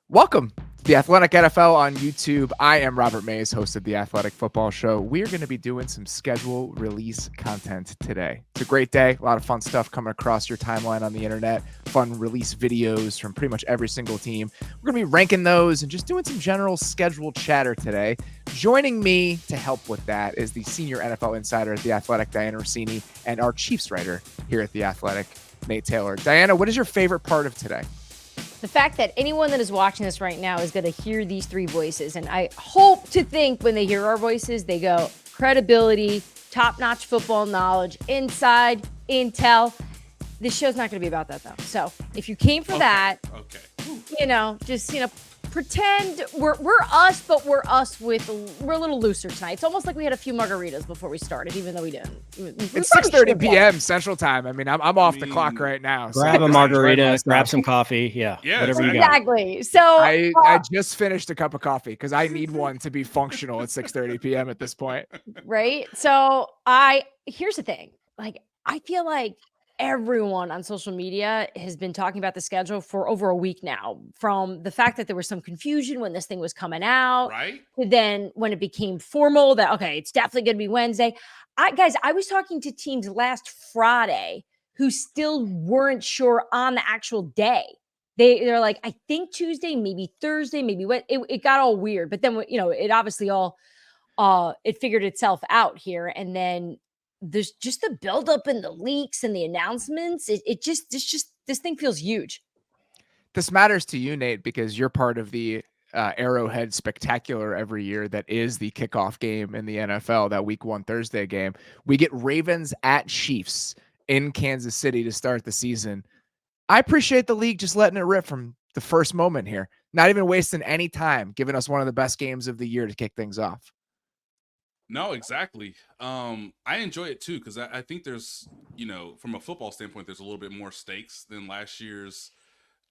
Welcome to the Athletic NFL on YouTube. I am Robert Mays, host of the Athletic Football Show. We're going to be doing some schedule release content today. It's a great day. A lot of fun stuff coming across your timeline on the internet. Fun release videos from pretty much every single team. We're going to be ranking those and just doing some general schedule chatter today. Joining me to help with that is the senior NFL insider at The Athletic, Dianna Russini, and our Chiefs writer here at The Athletic, Nate Taylor. Dianna, what is your favorite part of today? The fact that anyone that is watching this right now is going to hear these three voices. And I hope to think when they hear our voices, they go credibility, top-notch football knowledge, inside, intel. This show's not going to be about that, though. So if you came for that, just pretend we're us, but we're a little looser tonight. It's almost like we had a few margaritas before we started, even though we didn't. It's 6:30 p.m. Central Time. I mean, I'm off the clock right now. Grab a margarita, grab some coffee. Yeah, whatever you got. Exactly. So I just finished a cup of coffee because I need one to be functional at 6:30 p.m. at this point. Right. So here's the thing. Like, I feel like everyone on social media has been talking about the schedule for over a week now, from the fact that there was some confusion when this thing was coming out, right? To then when it became formal that, okay, it's definitely going to be Wednesday. I was talking to teams last Friday who still weren't sure on the actual day. They're like, I think Tuesday, maybe Thursday, maybe what. It got all weird, but then, it obviously all it figured itself out here. And then there's just the buildup and the leaks and the announcements. This thing feels huge. This matters to you, Nate, because you're part of the Arrowhead Spectacular every year. That is the kickoff game in the NFL, that week 1 Thursday game. We get Ravens at Chiefs in Kansas City to start the season. I appreciate the league just letting it rip from the first moment here, not even wasting any time, giving us one of the best games of the year to kick things off. No, exactly. I enjoy it too, because I think there's, from a football standpoint, there's a little bit more stakes than last year's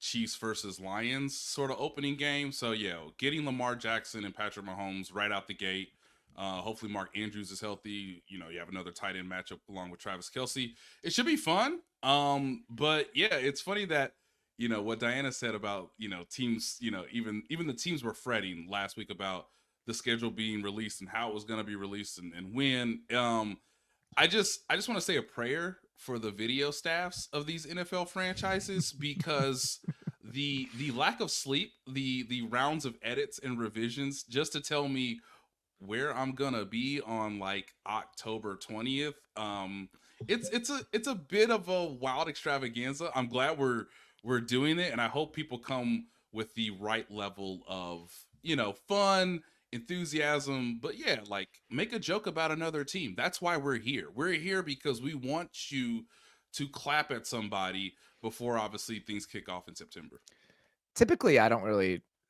Chiefs versus Lions sort of opening game. So yeah, getting Lamar Jackson and Patrick Mahomes right out the gate. Hopefully Mark Andrews is healthy. You have another tight end matchup along with Travis Kelce. It should be fun. But yeah, it's funny that, what Dianna said about, teams, even the teams were fretting last week about the schedule being released and how it was going to be released and when. I just want to say a prayer for the video staffs of these NFL franchises, because the lack of sleep, the rounds of edits and revisions just to tell me where I'm gonna be on like October 20th. It's a bit of a wild extravaganza. I'm glad we're doing it, and I hope people come with the right level of fun, enthusiasm, but yeah, like, make a joke about another team. That's why we're here. We're here because we want you to clap at somebody before obviously things kick off in September. Typically,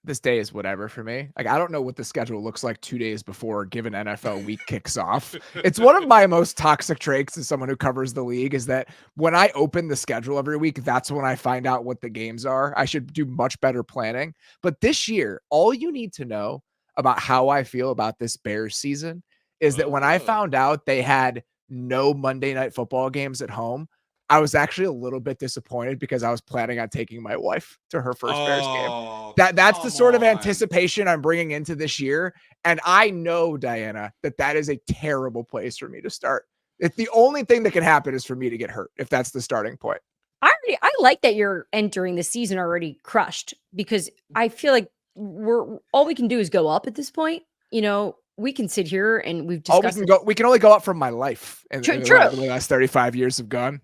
this day is whatever for me. Like, I don't know what the schedule looks like 2 days before a given NFL week kicks off. It's one of my most toxic traits as someone who covers the league, is that when I open the schedule every week, that's when I find out what the games are. I should do much better planning. But this year, all you need to know about how I feel about this Bears season is that when I found out they had no Monday Night Football games at home, I was actually a little bit disappointed, because I was planning on taking my wife to her first Bears game. That's the sort of anticipation I'm bringing into this year. And I know, Dianna, that is a terrible place for me to start. It's the only thing that can happen is for me to get hurt, if that's the starting point. I like that you're entering the season already crushed, because I feel like all we can do is go up at this point. We can sit here and we've discussed we can only go up from my life. And True. The last 35 years have gone.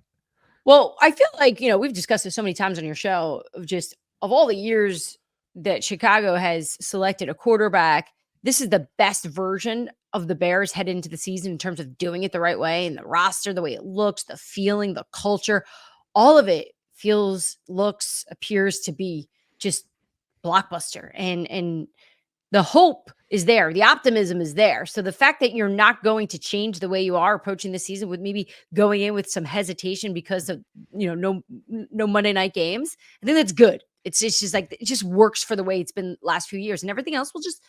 Well, I feel like, we've discussed this so many times on your show, of all the years that Chicago has selected a quarterback, this is the best version of the Bears headed into the season in terms of doing it the right way, and the roster, the way it looks, the feeling, the culture, all of it appears to be just blockbuster. And the hope is there. The optimism is there. So the fact that you're not going to change the way you are approaching the season, with maybe going in with some hesitation because of, no Monday night games, I think that's good. It's just like, it just works for the way it's been last few years, and everything else will just,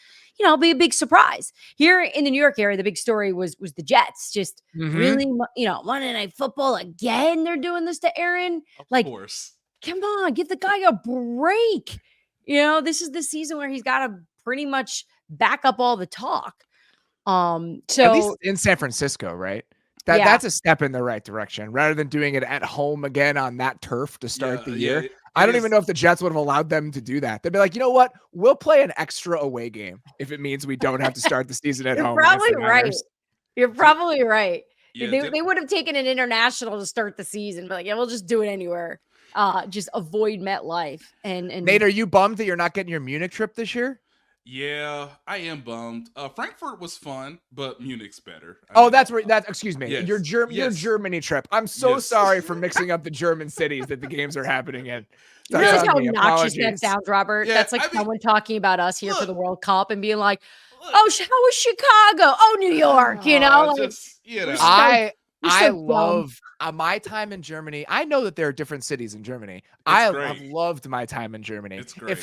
be a big surprise. Here in the New York area, the big story was the Jets. Just really, Monday Night Football again. They're doing this to Aaron. Of course. Come on, give the guy a break. This is the season where he's got to pretty much back up all the talk. So at least in San Francisco, right? That's a step in the right direction rather than doing it at home again on that turf to start the year. I don't even know if the Jets would have allowed them to do that. They'd be like, you know what? We'll play an extra away game if it means we don't have to start the season at home. Probably right. You're probably right. Yeah, they would have taken an international to start the season, but we'll just do it anywhere. Just avoid MetLife. And Nate, are you bummed that you're not getting your Munich trip this year? Yeah, I am bummed. Frankfurt was fun, but Munich's better. Excuse me. Yes, Your Germany trip. I'm so sorry for mixing up the German cities that the games are happening in. You realize how obnoxious that sounds, Robert? Yeah, that's like someone talking about us here for the World Cup and being like, how was Chicago? Oh, New York, I love my time in Germany. I know that there are different cities in Germany. I've loved my time in Germany. It's great.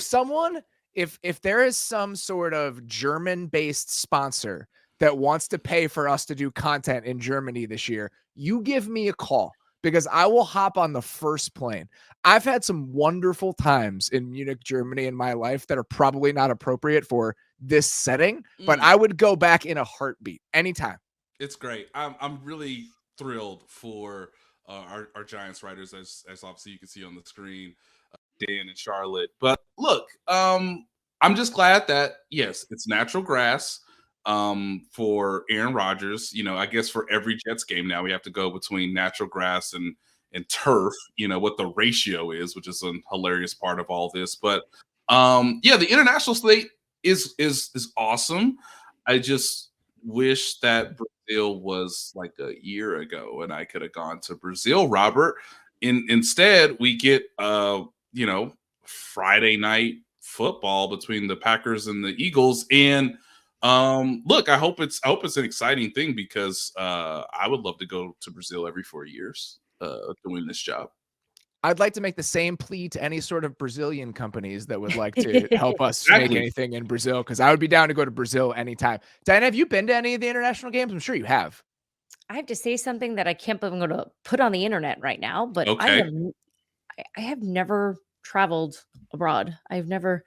If there is some sort of German-based sponsor that wants to pay for us to do content in Germany this year, you give me a call because I will hop on the first plane. I've had some wonderful times in Munich, Germany in my life that are probably not appropriate for this setting, but I would go back in a heartbeat anytime. It's great. I'm really thrilled for our Giants writers, as obviously you can see on the screen, Dan and Charlotte. But look, I'm just glad that, yes, it's natural grass for Aaron Rodgers. I guess for every Jets game now we have to go between natural grass and turf, what the ratio is, which is a hilarious part of all this. But the international slate is awesome. I just wish that Brazil was like a year ago and I could have gone to Brazil, Robert. Instead, we get Friday night football between the Packers and the Eagles. And look, I hope it's an exciting thing because I would love to go to Brazil every 4 years doing this job. I'd like to make the same plea to any sort of Brazilian companies that would like to help us make anything in Brazil, because I would be down to go to Brazil anytime. Diana, have you been to any of the international games? I'm sure you have. I have to say something that I can't believe I'm going to put on the internet right now, but okay. I have never traveled abroad. I've never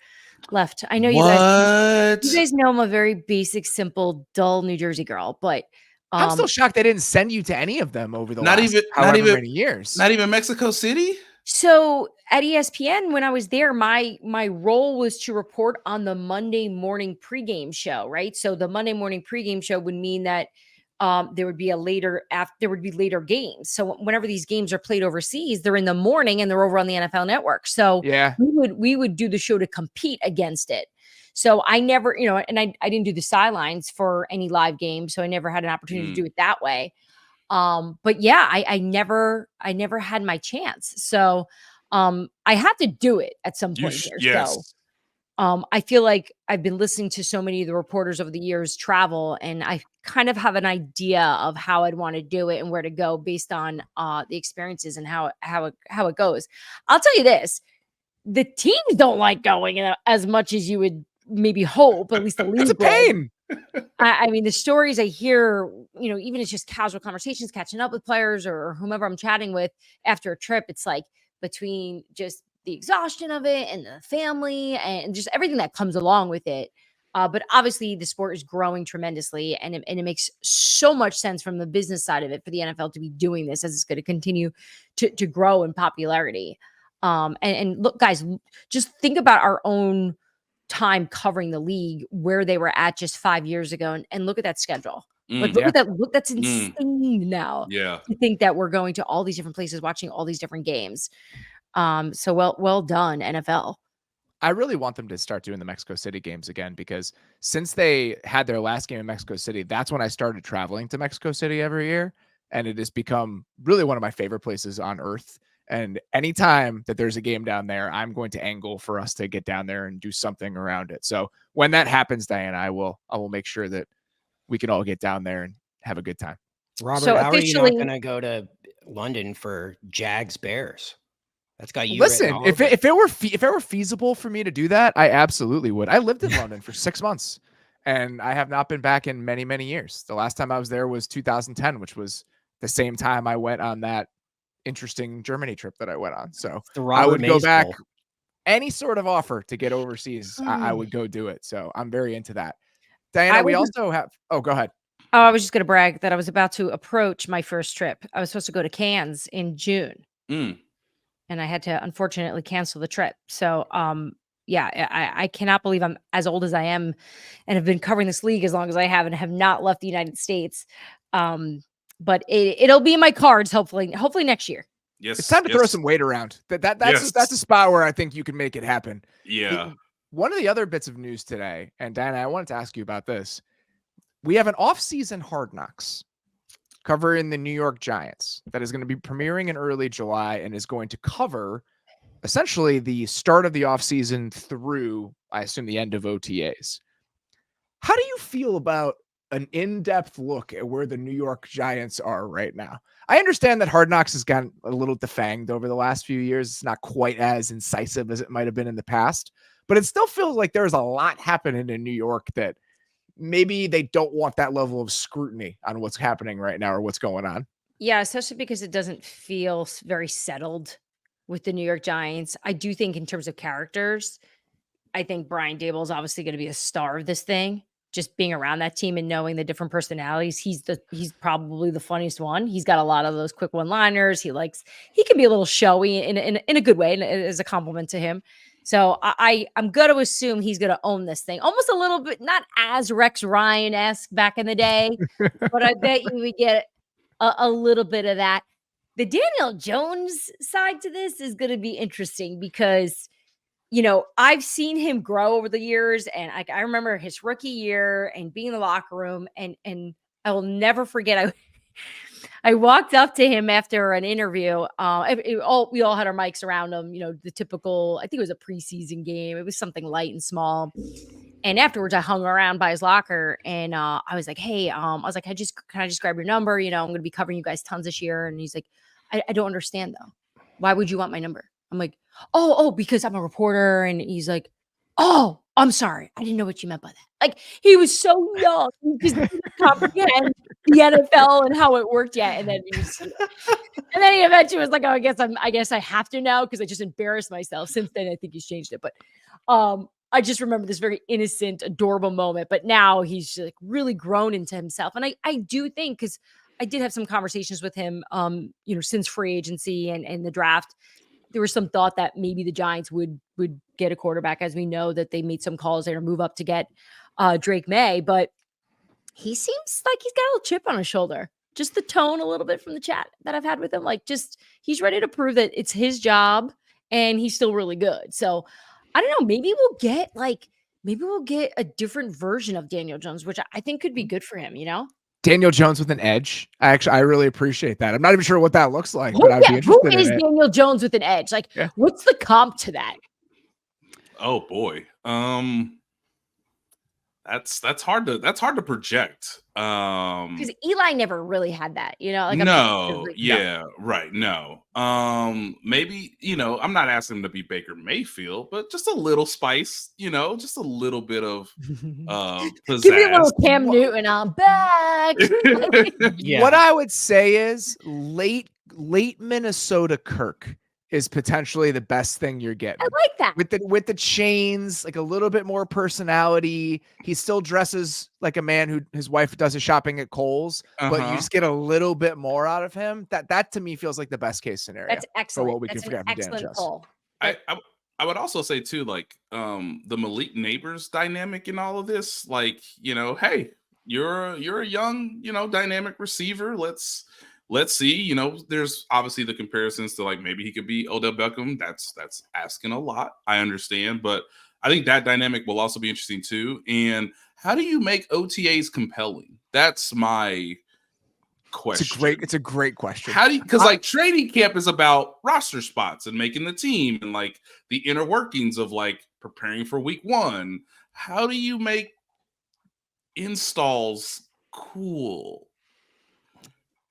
left. I know you guys know I'm a very basic, simple, dull New Jersey girl, but I'm still shocked they didn't send you to any of them over the last however many years. Not even Mexico City? So at ESPN, when I was there, my role was to report on the Monday morning pregame show, right? So the Monday morning pregame show would mean that there would be later games. So whenever these games are played overseas, they're in the morning and they're over on the NFL Network. So we would do the show to compete against it. So I never, and I didn't do the sidelines for any live games. So I never had an opportunity to do it that way. But yeah, I never had my chance. So I had to do it at some point here. Yes. So I feel like I've been listening to so many of the reporters over the years travel, and I kind of have an idea of how I'd want to do it and where to go based on the experiences and how it goes. I'll tell you this. The teams don't like going as much as you would maybe hope, at least the league. It's a pain. I mean, the stories I hear, even it's just casual conversations, catching up with players or whomever I'm chatting with after a trip, it's like between just the exhaustion of it and the family and just everything that comes along with it. But obviously the sport is growing tremendously, and it makes so much sense from the business side of it for the NFL to be doing this, as it's going to continue to grow in popularity. And look, guys, just think about our own time covering the league, where they were at just 5 years ago, and look at that schedule. Look at that. Look, that's insane now. Yeah. To think that we're going to all these different places, watching all these different games. So well done, NFL. I really want them to start doing the Mexico City games again, because since they had their last game in Mexico City, that's when I started traveling to Mexico City every year. And it has become really one of my favorite places on earth. And anytime that there's a game down there, I'm going to angle for us to get down there and do something around it. So when that happens, Diana, I will make sure that we can all get down there and have a good time. Robert, how are you not going to go to London for Jags Bears? That's got you. Listen, if it were feasible for me to do that, I absolutely would. I lived in London for 6 months, and I have not been back in many, many years. The last time I was there was 2010, which was the same time I went on that interesting Germany trip that I went on. So I would go back. any sort of offer to get overseas, I would go do it. So I'm very into that. Diana, we also have, go ahead. Oh, I was just going to brag that I was about to approach my first trip. I was supposed to go to Cannes in June. And I had to unfortunately cancel the trip. So, yeah, I cannot believe I'm as old as I am and have been covering this league as long as I have and have not left the United States. But it'll be in my cards, hopefully next year. Yes. It's time to throw some weight around. That's a spot where I think you can make it happen. Yeah. One of the other bits of news today, and Diana, I wanted to ask you about this. We have an off-season Hard Knocks covering the New York Giants that is going to be premiering in early July and is going to cover essentially the start of the offseason through, I assume, the end of OTAs. How do you feel about an in-depth look at where the New York Giants are right now? I understand that Hard Knocks has gotten a little defanged over the last few years. It's not quite as incisive as it might have been in the past, but it still feels like there's a lot happening in New York that maybe they don't want that level of scrutiny on what's happening right now or what's going on. Yeah, especially because it doesn't feel very settled with the New York Giants. I do think in terms of characters, I think Brian Dable is obviously going to be a star of this thing. Just being around that team and knowing the different personalities, he's probably the funniest one. He's got a lot of those quick one-liners. He can be a little showy in a good way, and as a compliment to him. So I'm going to assume he's going to own this thing, almost a little bit, not as Rex Ryan-esque back in the day, but I bet you we get a little bit of that. The Daniel Jones side to this is going to be interesting because, I've seen him grow over the years, and I remember his rookie year and being in the locker room, and I will never forget. I walked up to him after an interview. We all had our mics around him, the typical, I think it was a preseason game. It was something light and small. And afterwards I hung around by his locker and I was like, hey, can I just grab your number? I'm going to be covering you guys tons this year. And he's like, I don't understand though. Why would you want my number? I'm like, oh, because I'm a reporter. And he's like, oh, I'm sorry. I didn't know what you meant by that. Like, he was so young because he didn't comprehend the NFL and how it worked yet. And then he eventually was like, oh, I guess I have to now because I just embarrassed myself. Since then, I think he's changed it. But I just remember this very innocent, adorable moment. But now he's like really grown into himself. And I do think, because I did have some conversations with him, since free agency and the draft, there was some thought that maybe the Giants would get a quarterback, as we know that they made some calls there to move up to get Drake May, but he seems like he's got a little chip on his shoulder. Just the tone a little bit from the chat that I've had with him, he's ready to prove that it's his job and he's still really good. So I don't know, maybe we'll get a different version of Daniel Jones, which I think could be good for him, Daniel Jones with an edge. I really appreciate that. I'm not even sure what that looks like, but I'd be interested in it. Who is Daniel Jones with an edge? What's the comp to that? Oh boy. That's hard to project. Because Eli never really had that, No. Right. No. Maybe, I'm not asking him to be Baker Mayfield, but just a little spice, just a little bit of pizzazz. Give me a little Cam Newton, I'm back. Yeah. What I would say is late Minnesota Kirk is potentially the best thing you're getting. I like that. With the chains, like a little bit more personality. He still dresses like a man who his wife does his shopping at Kohl's, but you just get a little bit more out of him. That to me feels like the best case scenario. That's excellent. For what we can forget from Dan Jones. Call. I would also say too, the Malik Neighbors dynamic in all of this, hey, you're a young, dynamic receiver. Let's see, there's obviously the comparisons to maybe he could be Odell Beckham. That's asking a lot. I understand, but I think that dynamic will also be interesting too. And how do you make OTAs compelling? That's my question. It's a great question. How do you, because training camp is about roster spots and making the team and the inner workings of preparing for week one. How do you make installs cool?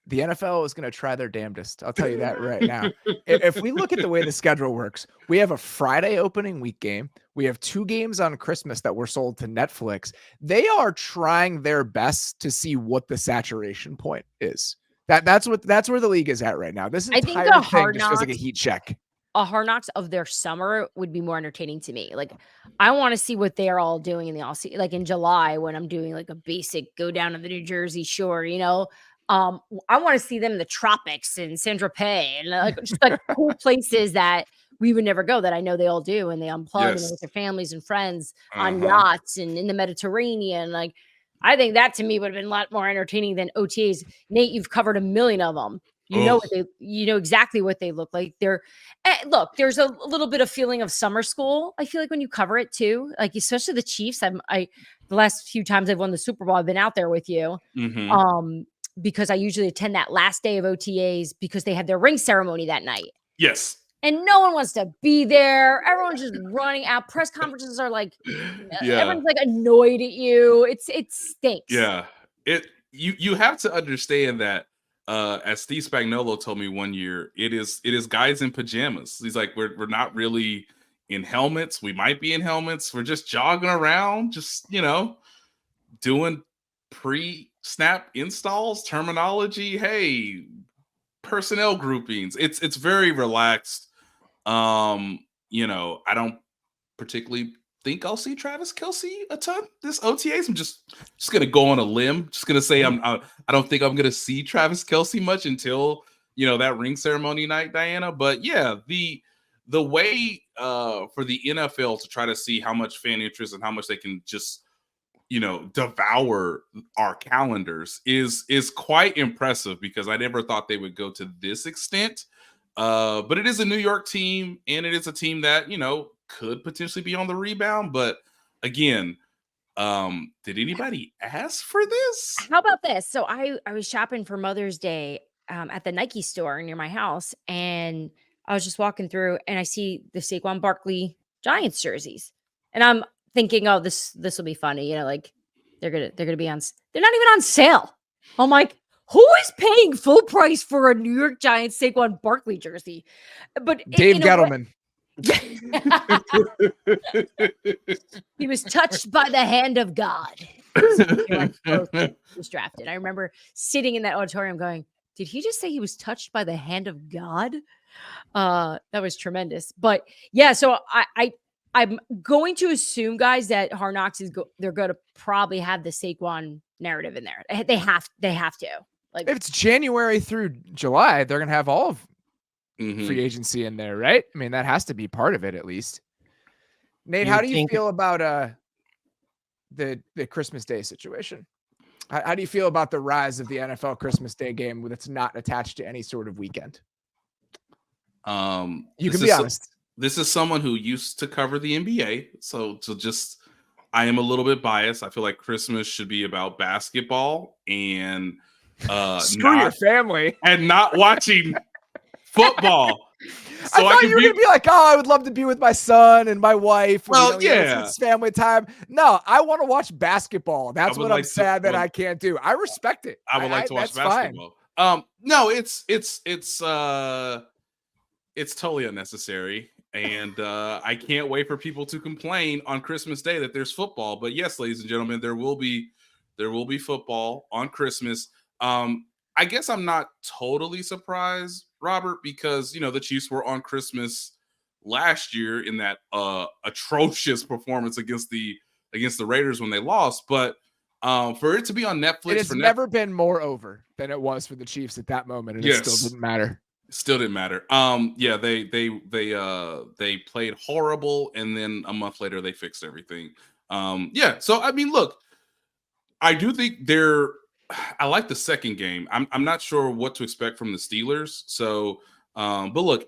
The NFL is going to try their damnedest. I'll tell you that right now. If we look at the way the schedule works, we have a Friday opening week game. We have 2 games on Christmas that were sold to Netflix. They are trying their best to see what the saturation point is. That's where the league is at right now. This entire thing just feels like a heat check. a Hard Knocks of their summer would be more entertaining to me. Like, I want to see what they're all doing in the all season, like in July when I'm doing like a basic go down to the New Jersey shore, I want to see them in the tropics and San Tropez and like just like cool places that we would never go that I know they all do, and they unplug and they're with their families and friends on yachts and in the Mediterranean. Like, I think that to me would have been a lot more entertaining than OTAs. Nate, you've covered a million of them. You know exactly what they look like. Look, there's a little bit of feeling of summer school. I feel like when you cover it too, like especially the Chiefs. The last few times I've won the Super Bowl, I've been out there with you. Because I usually attend that last day of OTAs because they have their ring ceremony that night. Yes. And no one wants to be there. Everyone's just running out. Press conferences are like, everyone's like annoyed at you. It stinks. Yeah. You have to understand that, as Steve Spagnuolo told me one year, it is guys in pajamas. He's like, we're not really in helmets. We might be in helmets. We're just jogging around, just, doing pre-snap installs, terminology. Hey, personnel groupings. It's very relaxed. I don't particularly think I'll see Travis Kelce a ton this OTAs. I'm just gonna go on a limb. Just gonna say I don't think I'm gonna see Travis Kelce much until that ring ceremony night, Diana. But yeah, the way for the NFL to try to see how much fan interest and how much they can just devour our calendars is quite impressive, because I never thought they would go to this extent. But it is a New York team, and it is a team that, could potentially be on the rebound. But again, did anybody ask for this? How about this? So I was shopping for Mother's Day at the Nike store near my house, and I was just walking through and I see the Saquon Barkley Giants jerseys. And I'm thinking, oh, this will be funny. Like they're gonna be on. They're not even on sale. I'm like, who is paying full price for a New York Giants Saquon Barkley jersey? But Dave Gettleman. He was touched by the hand of God. Was drafted. I remember sitting in that auditorium going, did he just say he was touched by the hand of God? That was tremendous. But yeah, so I'm going to assume, guys, that Hard Knocks they're going to probably have the Saquon narrative in there. They have to. Like, if it's January through July, they're going to have all of free agency in there, right? I mean, that has to be part of it, at least. Nate, how do you feel about the Christmas Day situation? How do you feel about the rise of the NFL Christmas Day game that's not attached to any sort of weekend? You can be honest. This is someone who used to cover the NBA, so just I am a little bit biased. I feel like Christmas should be about basketball and screw your family and not watching football. So I thought you were going to be like, oh, I would love to be with my son and my wife. Well, yeah. It's family time. No, I want to watch basketball. That's what I'm sad that I can't do. I respect it. I would like to watch basketball. No, it's totally unnecessary. And I can't wait for people to complain on Christmas Day that there's football. But yes, ladies and gentlemen, there will be football on Christmas. I guess I'm not totally surprised, Robert, because the Chiefs were on Christmas last year in that atrocious performance against the Raiders when they lost. But for it to be on Netflix, it's never been more over than it was for the Chiefs at that moment, and it still didn't matter. Still didn't matter. Yeah, they played horrible, and then a month later they fixed everything. Yeah. So I mean, look, I do think I like the second game. I'm not sure what to expect from the Steelers. So, but look,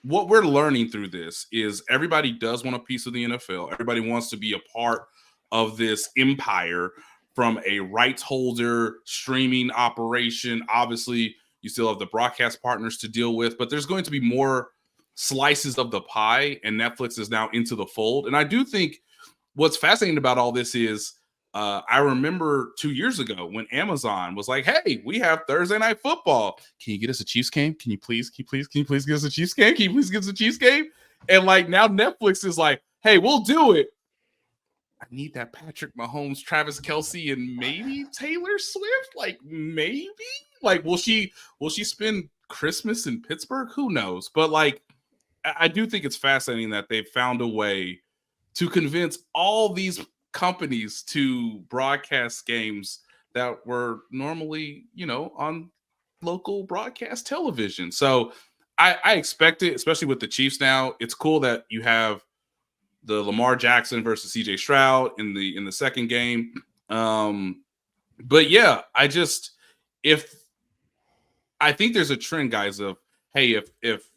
what we're learning through this is everybody does want a piece of the NFL. Everybody wants to be a part of this empire from a rights holder streaming operation. Obviously, you still have the broadcast partners to deal with, but there's going to be more slices of the pie, and Netflix is now into the fold. And I do think what's fascinating about all this is I remember 2 years ago when Amazon was like, hey, we have Thursday Night Football. Can you get us a Chiefs game? Can you please get us a Chiefs game? Can you please get us a Chiefs game? And like now Netflix is like, hey, we'll do it. I need that Patrick Mahomes, Travis Kelce, and maybe Taylor Swift. Like maybe, like will she spend Christmas in Pittsburgh? Who knows? But like I do think it's fascinating that they've found a way to convince all these companies to broadcast games that were normally, on local broadcast television. So I expect it, especially with the Chiefs now. It's cool that you have the Lamar Jackson versus CJ Stroud in the second game. But yeah, I think there's a trend, guys, of, hey, if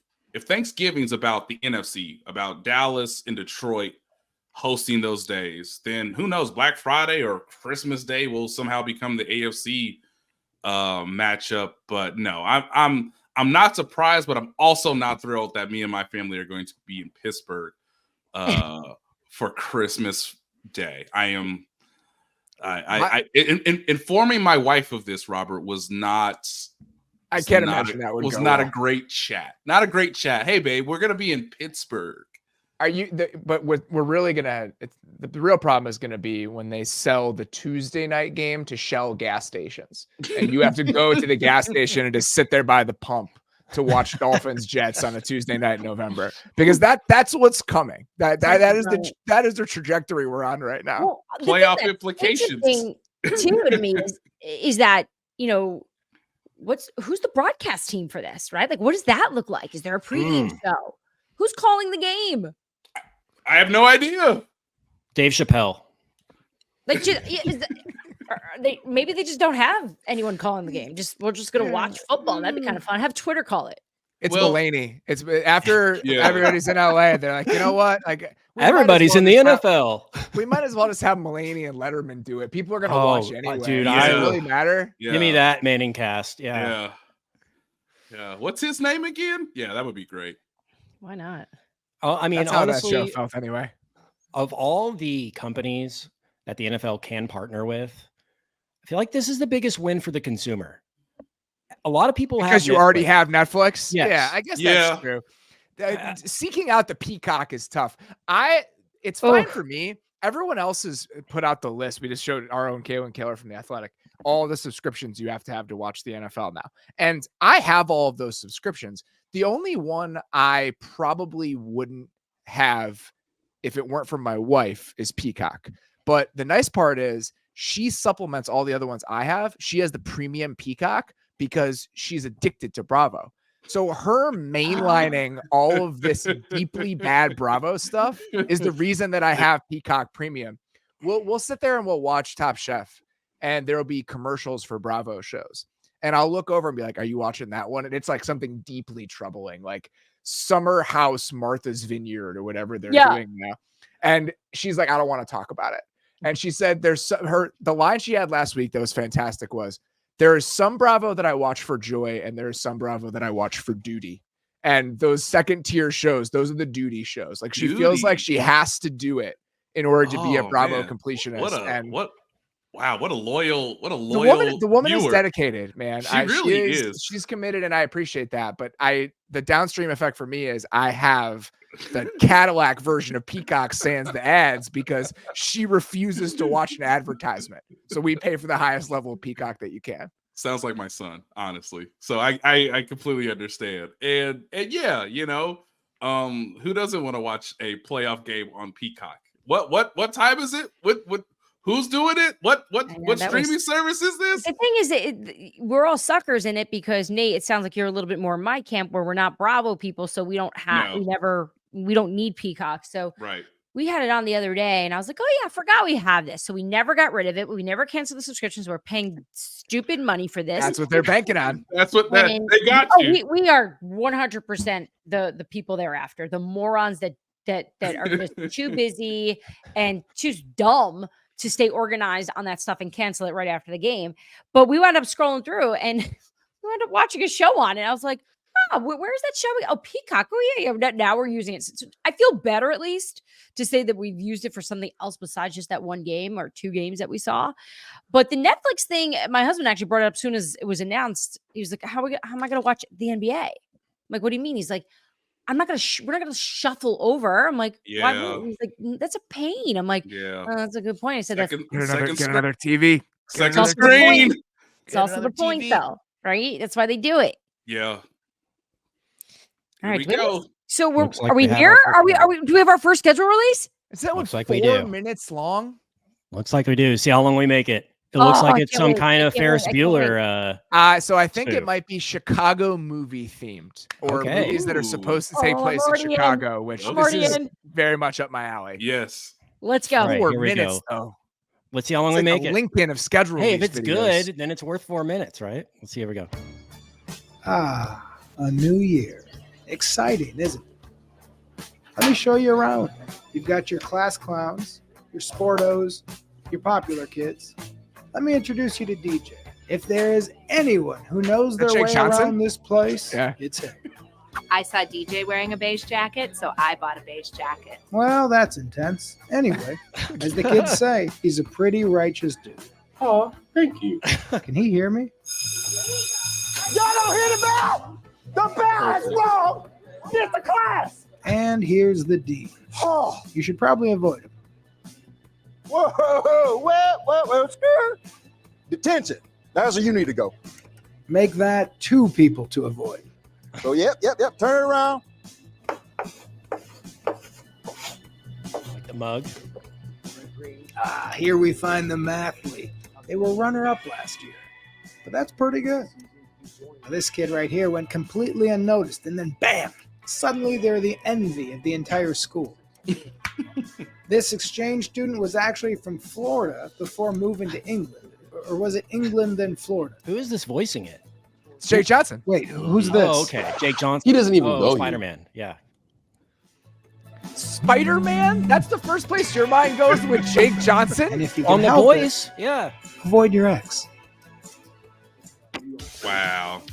Thanksgiving's about the NFC, about Dallas and Detroit hosting those days, then who knows, Black Friday or Christmas Day will somehow become the AFC matchup. But no, I'm not surprised, but I'm also not thrilled that me and my family are going to be in Pittsburgh for Christmas Day. Informing my wife of this, Robert, was not. I can't imagine that would was go not well. a great chat. Not a great chat. Hey, babe, we're gonna be in Pittsburgh. Are you? But we're really gonna. The real problem is gonna be when they sell the Tuesday night game to Shell gas stations, and you have to go to the gas station and just sit there by the pump to watch Dolphins Jets on a Tuesday night in November, because that's what's coming. That is the trajectory we're on right now. Well, playoff implications too to me is that, who's the broadcast team for this, right? Like, what does that look like? Is there a pregame show? Who's calling the game? I have no idea. Dave Chappelle. Like, maybe they just don't have anyone calling the game. We're just gonna watch football. That'd be kind of fun. Have Twitter call it. It's Mulaney. It's after everybody's in LA. They're like, you know what? Like, everybody's in the NFL. We might as well just have Mulaney and Letterman do it. People are gonna watch anyway. Dude, does it really matter? Yeah. Give me that Manning cast. Yeah. What's his name again? Yeah, that would be great. Why not? I mean, that's how honestly, that show felt anyway. Of all the companies that the NFL can partner with, I feel like this is the biggest win for the consumer. A lot of people because you already have Netflix. Yes. Yeah, I guess that's true. Seeking out the Peacock is tough. It's fine for me. Everyone else has put out the list. We just showed our own Kaylin Kaler from The Athletic. All the subscriptions you have to watch the NFL now. And I have all of those subscriptions. The only one I probably wouldn't have if it weren't for my wife is Peacock. But the nice part is she supplements all the other ones I have. She has the premium Peacock because she's addicted to Bravo. So her mainlining all of this deeply bad Bravo stuff is the reason that I have Peacock Premium. We'll sit there and we'll watch Top Chef, and there'll be commercials for Bravo shows. And I'll look over and be like, are you watching that one? And it's like something deeply troubling, like Summer House Martha's Vineyard or whatever they're doing now. And she's like, I don't want to talk about it. And she said the line she had last week that was fantastic was, there is some Bravo that I watch for joy, and there is some Bravo that I watch for duty. And those second tier shows, those are the duty shows. Like, she feels like she has to do it in order to be a Bravo completionist. What a loyal the woman viewer. Is dedicated, man. She really is. She's committed, and I appreciate that. But the downstream effect for me is I have the Cadillac version of Peacock sans the ads because she refuses to watch an advertisement. So we pay for the highest level of Peacock that you can. Sounds like my son, honestly. So I completely understand. And yeah, who doesn't want to watch a playoff game on Peacock? What time is it? What who's doing it? What streaming service is this? The thing is, we're all suckers in it because, Nate, it sounds like you're a little bit more in my camp where we're not Bravo people, so we don't we don't need Peacock. So right. We had it on the other day, and I was like, oh yeah, I forgot we have this. So we never got rid of it. We never canceled the subscriptions. We're paying stupid money for this. That's what they're banking on. That's what they got you. We are 100% the people thereafter. The morons that are just too busy and too dumb to stay organized on that stuff and cancel it right after the game. But we wound up scrolling through and we wound up watching a show on it. I was like, where's that show? Oh, Peacock. Oh, yeah. Now we're using it. So I feel better, at least, to say that we've used it for something else besides just that one game or two games that we saw. But the Netflix thing, my husband actually brought it up as soon as it was announced. He was like, how am I going to watch the NBA? I'm like, what do you mean? He's like, we're not going to shuffle over. I'm like, why? He's like, that's a pain. I'm like, that's a good point. I said, get another TV. Second screen. It's also the point, though, right? That's why they do it. Yeah. All right. Do So Looks like are we we have here? our first one. Do we have our first schedule release? Is that one Looks like we 4 do. minutes long? Looks like we do. See how long we make it. It looks like I it's can't some wait. kind I of can't Ferris wait. I can't wait. Bueller. So I think Two. it might be Chicago movie themed, or Okay. movies that are Ooh. supposed to take Oh, I'm place in already in. Chicago, which I'm this already is in. very much up my alley. Yes. Let's go. All right, 4 here we minutes go. though. Let's see how long It's we like make a it. LinkedIn of schedule. Hey, if release it's videos. good, then it's worth 4 minutes, right? Let's see. Here we go. Ah, a new year. Exciting, isn't it? Let me show you around. You've got your class clowns, your sportos, your popular kids. Let me introduce you to DJ. If there is anyone who knows their Jake way Johnson? around this place, Yeah. it's him. I saw DJ wearing a beige jacket, so I bought a beige jacket. Well, that's intense. Anyway, as the kids say, he's a pretty righteous dude. Oh, thank you. Can he hear me? Y'all don't hear the bell! The bell has rung! Get the class! And here's the dean. Oh, You should probably avoid him. whoa, well, sir. Detention. That's where you need to go. Make that 2 people to avoid. So, yep. Turn around. Like the mug. Ah, here we find the mathlete. They were runner-up last year, but that's pretty good. Now, this kid right here went completely unnoticed, and then bam! Suddenly they're the envy of the entire school. This exchange student was actually from Florida before moving to England. Or was it England then Florida? Who is this voicing it? It's Jake Johnson. Wait, who's this? Oh, okay. Jake Johnson. He doesn't even know you. Spider-Man. Yeah. Spider-Man? That's the first place your mind goes with Jake And Johnson? if you can On the help boys. Yeah. it, avoid your ex. Wow.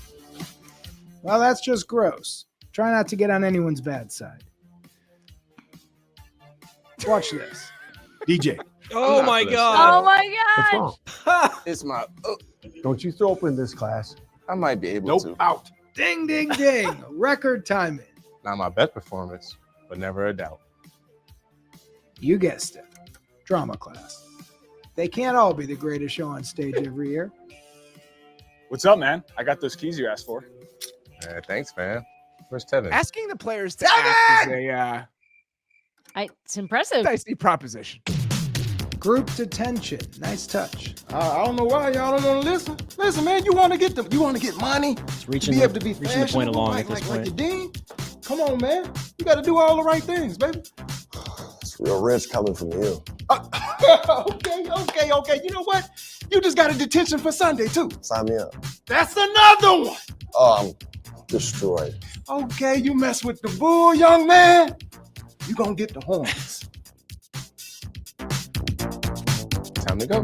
Well, that's just gross. Try not to get on anyone's bad side. Watch this. DJ. Oh my Oh God. my What's god! wrong? It's my. Don't you throw up in this class. I might be able Nope, to. out. Ding, ding, ding. Record timing. Not my best performance, but never a doubt. You guessed it. Drama class. They can't all be the greatest show on stage every year. What's up, man? I got those keys you asked for. Thanks, man. Where's Tevin? Asking the players to act is a It's impressive. dicey proposition. Group detention. Nice touch. I don't know why y'all don't want to listen. Listen, man, you want to get money, It's reaching, be the, able to be reaching the point fashionable along like, at this like point. your dean. Come on, man. You got to do all the right things, baby. It's real rich coming from you. Okay. You know what? You just got a detention for Sunday, too. Sign me up. That's another one. Oh, I'm destroyed. Okay, you mess with the bull, young man, you gonna get the horns. Time to go.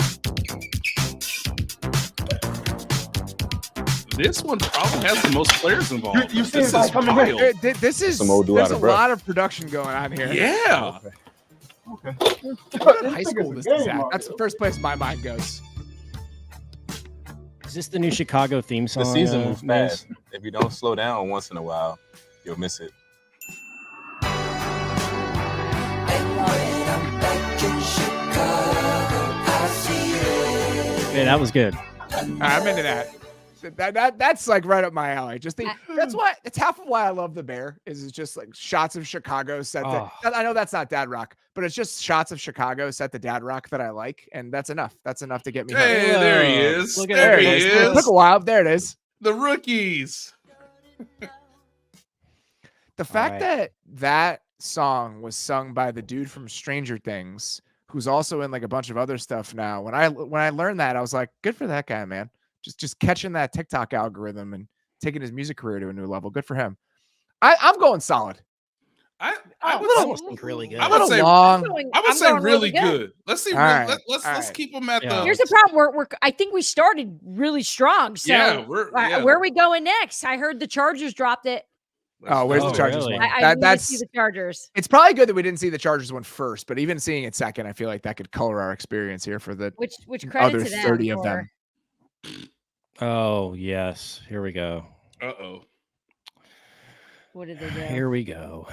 This one probably has the most players involved. You see this it is coming here. wild. This is Some old dude there's out a of breath. lot of production going on here. Yeah. What high school this is at? That's the first place my mind goes. Is this the new Chicago theme song? The season moves Mace? fast. If you don't slow down once in a while, you'll miss it. Yeah, that was good. I'm into that. That's like right up my alley. Just that's why it's half of why I love the Bear is it's just like shots of Chicago set. Oh. I know that's not Dad Rock, but it's just shots of Chicago set to Dad Rock that I like, and that's enough. That's enough to get me. Hey, hooked. there he is. Look at there that. he It is. took a while. There it is. The rookies. The fact right. that that song was sung by the dude from Stranger Things, who's also in like a bunch of other stuff now. When I learned that, I was like, good for that guy, man. Just catching that TikTok algorithm and taking his music career to a new level. Good for him. I'm going solid. I I would almost think really good. I A would little say long. I would say really good. Let's see. All right, Let's all right. keep them at Yeah. the. Here's the problem. I think we started really strong. So Yeah, where are we going next? I heard the Chargers dropped it. Oh, where's Oh, the Chargers really? one? I need to see the Chargers. It's probably good that we didn't see the Chargers one first, but even seeing it second, I feel like that could color our experience here for the Which credit other to them 30 of for- them. Oh, yes. Here we go. Uh-oh. What did they do? Here we go.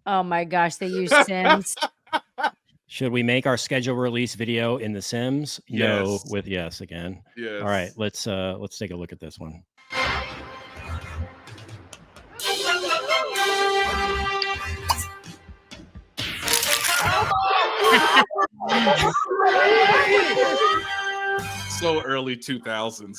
Oh my gosh, they used Sims. Should we make our schedule release video in the Sims? No, Yes. with yes again. Yes. All right, let's take a look at this one. So early 2000s.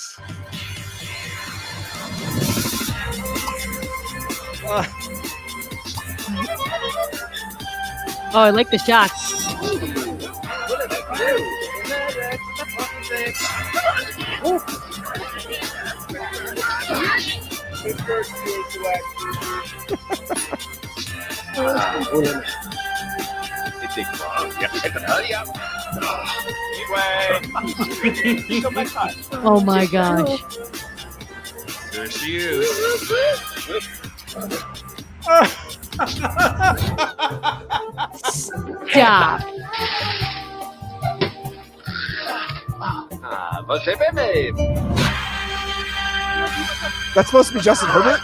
Oh, I like the shots. Oh my gosh. There she is. Stop. That's supposed to be Justin Herbert?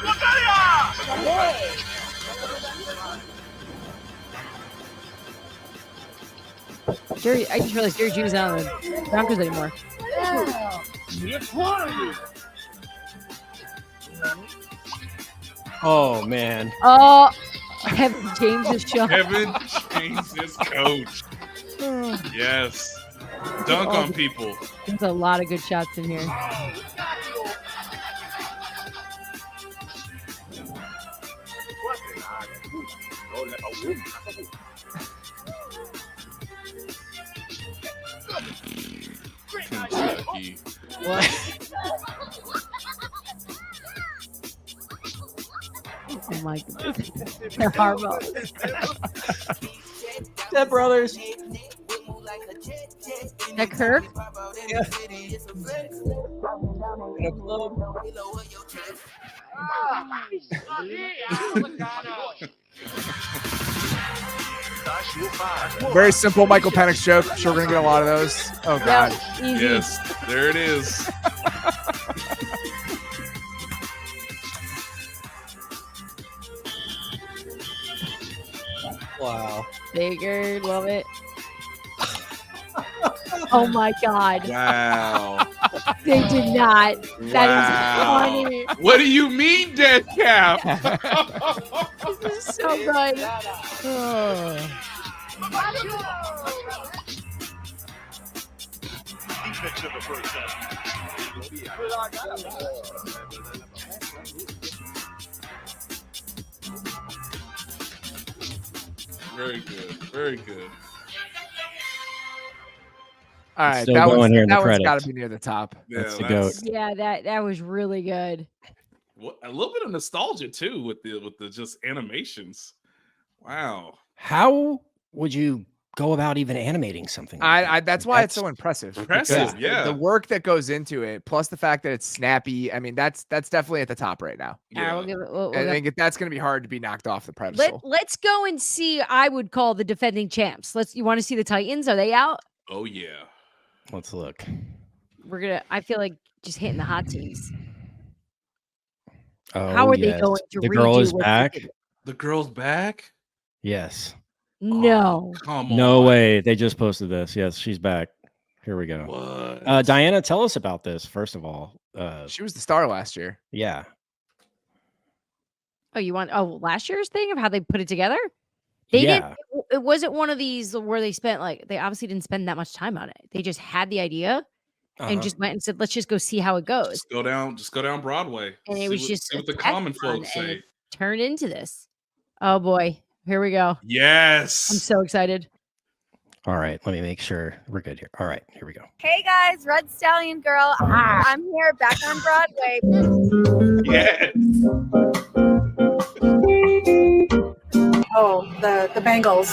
Jerry, I just realized Jerry Judy's not on the Broncos anymore. Oh man. Oh, Kevin James is shot. Kevin James is coach. Yes. Dunk on people. There's a lot of good shots in here. Kentucky. What? Oh my goodness. They're horrible. Dead brothers. That Kirk? Yeah. In a club. Very simple Michael Penix joke. I'm sure we're going to get a lot of those. Oh, God. Yeah, easy. Yes, there it is. Wow. Figured, love it. Oh my God. Wow. They did not. That is funny. What do you mean, dead cap? This is so good. Very good. Very good. All right. Still That going one's, here in the that one's got credits. to be near the top. Yeah, That's the goat. Yeah, that was really good. A little bit of nostalgia too with the just animations. Wow. How would you go about even animating something? Like That's why it's so impressive. Impressive, Because yeah. The work that goes into it, plus the fact that it's snappy. I mean, that's definitely at the top right now. All right, we'll give it. We'll I go. think that's going to be hard to be knocked off the pedestal. Let's go and see. I would call the defending champs. You want to see the Titans? Are they out? Oh yeah. Let's look. I feel like just hitting the hot teams. Oh, How are they yes. going to The girl redo is what they back. did? The girl's back? Yes. No. Come on. No way. They just posted this. Yes, she's back. Here we go. What? Dianna, tell us about this, first of all. She was the star last year. Yeah. Oh, you want last year's thing of how they put it together? They Yeah. didn't. It wasn't one of these where they spent they obviously didn't spend that much time on it. They just had the idea and just went and said, let's just go see how it goes. Just go down Broadway. And it was just see what the a common test run, folks and say. it turned into this. Oh boy, here we go. Yes. I'm so excited. All right. Let me make sure we're good here. All right. Here we go. Hey guys, Red Stallion Girl. I'm here back on Broadway. Yes. Oh, the Bengals.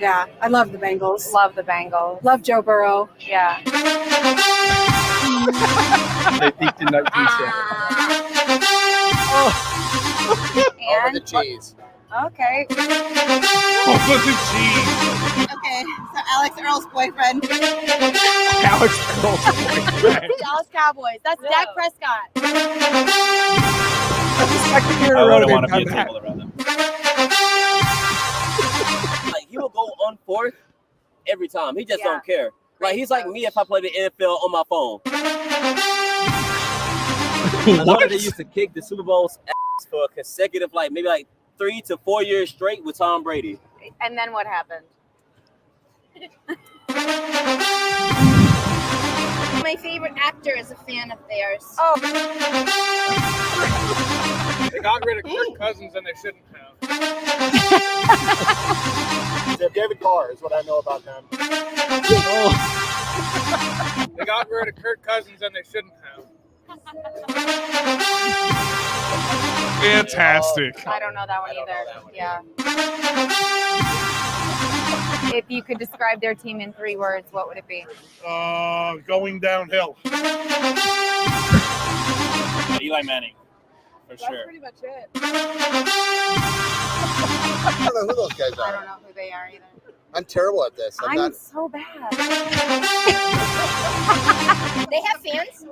Yeah, I love the Bengals. Love the Bengals. Love Joe Burrow. Yeah. They peaked in 1970. And the cheese. okay. Over the cheese. Okay, so Alex Earl's boyfriend. Alex Earl's boyfriend. Dallas Cowboys. That's Dak Prescott. That's the second year in I a row wouldn't they've want to be a done that. table around them. Like he will go on fourth every time. He just Yeah. don't care. Like he's like me if I play the NFL on my phone. I know that they used to kick the Super Bowl's ass for a consecutive, maybe 3 to 4 years straight with Tom Brady. And then what happened? sister is a fan of theirs. Oh. They got rid of Kirk Cousins and they shouldn't have. David Carr is what I know about them. They got rid of Kirk Cousins and they shouldn't have. Fantastic. I don't know that one either. Yeah. If you could describe their team in 3 words, what would it be? Going downhill. Eli Manning, for That's sure. pretty much it. I don't know who those guys I are. don't know who they are either. I'm terrible at this. I'm so bad. They have fans?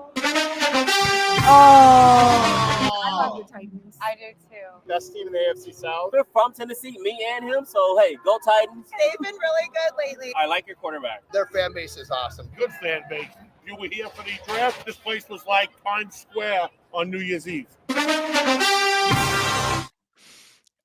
I love the Titans. I do too. Best team in the AFC South. We're from Tennessee, me and him. So hey, go Titans. They've been really good lately. I like your quarterback. Their fan base is awesome. Good fan base. You were here for the draft. This place was like Times Square on New Year's Eve.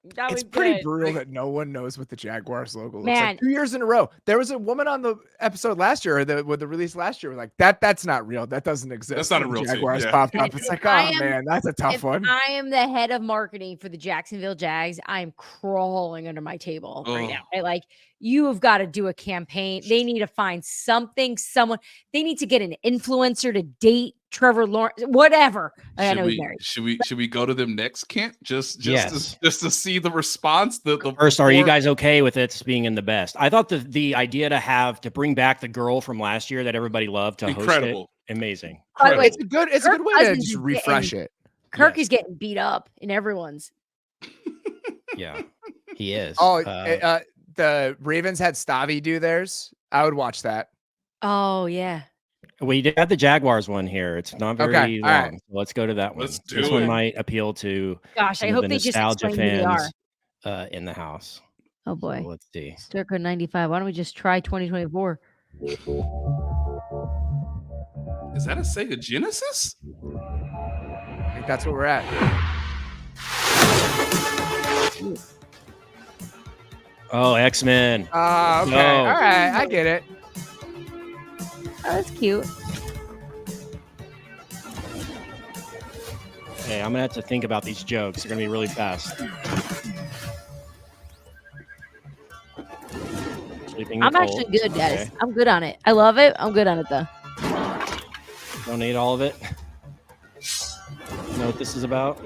It's pretty brutal that no one knows what the Jaguars logo looks Man. like. 2 years in a row. There was a woman on the episode last year, or with the release last year, like that's not real. That doesn't exist. That's not a When real team, Jaguars yeah. popped up. It's like, I oh am- man, that's a tough If one. I am the head of marketing for the Jacksonville Jags, I'm crawling under my table right now. Right? Like, you have got to do a campaign. They need to find someone. They need to get an influencer to date Trevor Lawrence, whatever. I know he's married. Should we go to them next, Kent? Just Yes. to see the response. The First, are you before- guys okay with it being in the best? I thought the idea to bring back the girl from last year that everybody loved to Incredible. host it, amazing. By the way, It's a good way Kirk to Cousins just is refresh getting- it. Kirk is getting beat up in everyone's. Yeah, he is. Oh, the Ravens had Stavi do theirs. I would watch that. Oh yeah. We did have the Jaguars one here. It's not very Okay, long. all right. So let's go to that one. Let's do This one it. might appeal to Gosh, some I of hope the they just nostalgia explain who they are. fans in the house. Oh boy. So let's see. Circa 95. Why don't we just try 2024? Is that a Sega Genesis? I think that's what we're at. Oh, X-Men. Okay. No. All right. I get it. Oh, that's cute. Hey, I'm gonna have to think about these jokes. They're gonna be really fast. Sleeping I'm in actually Colts. good, guys. Okay. I'm good on it. I love it. I'm good on it though. Don't need all of it. You know what this is about?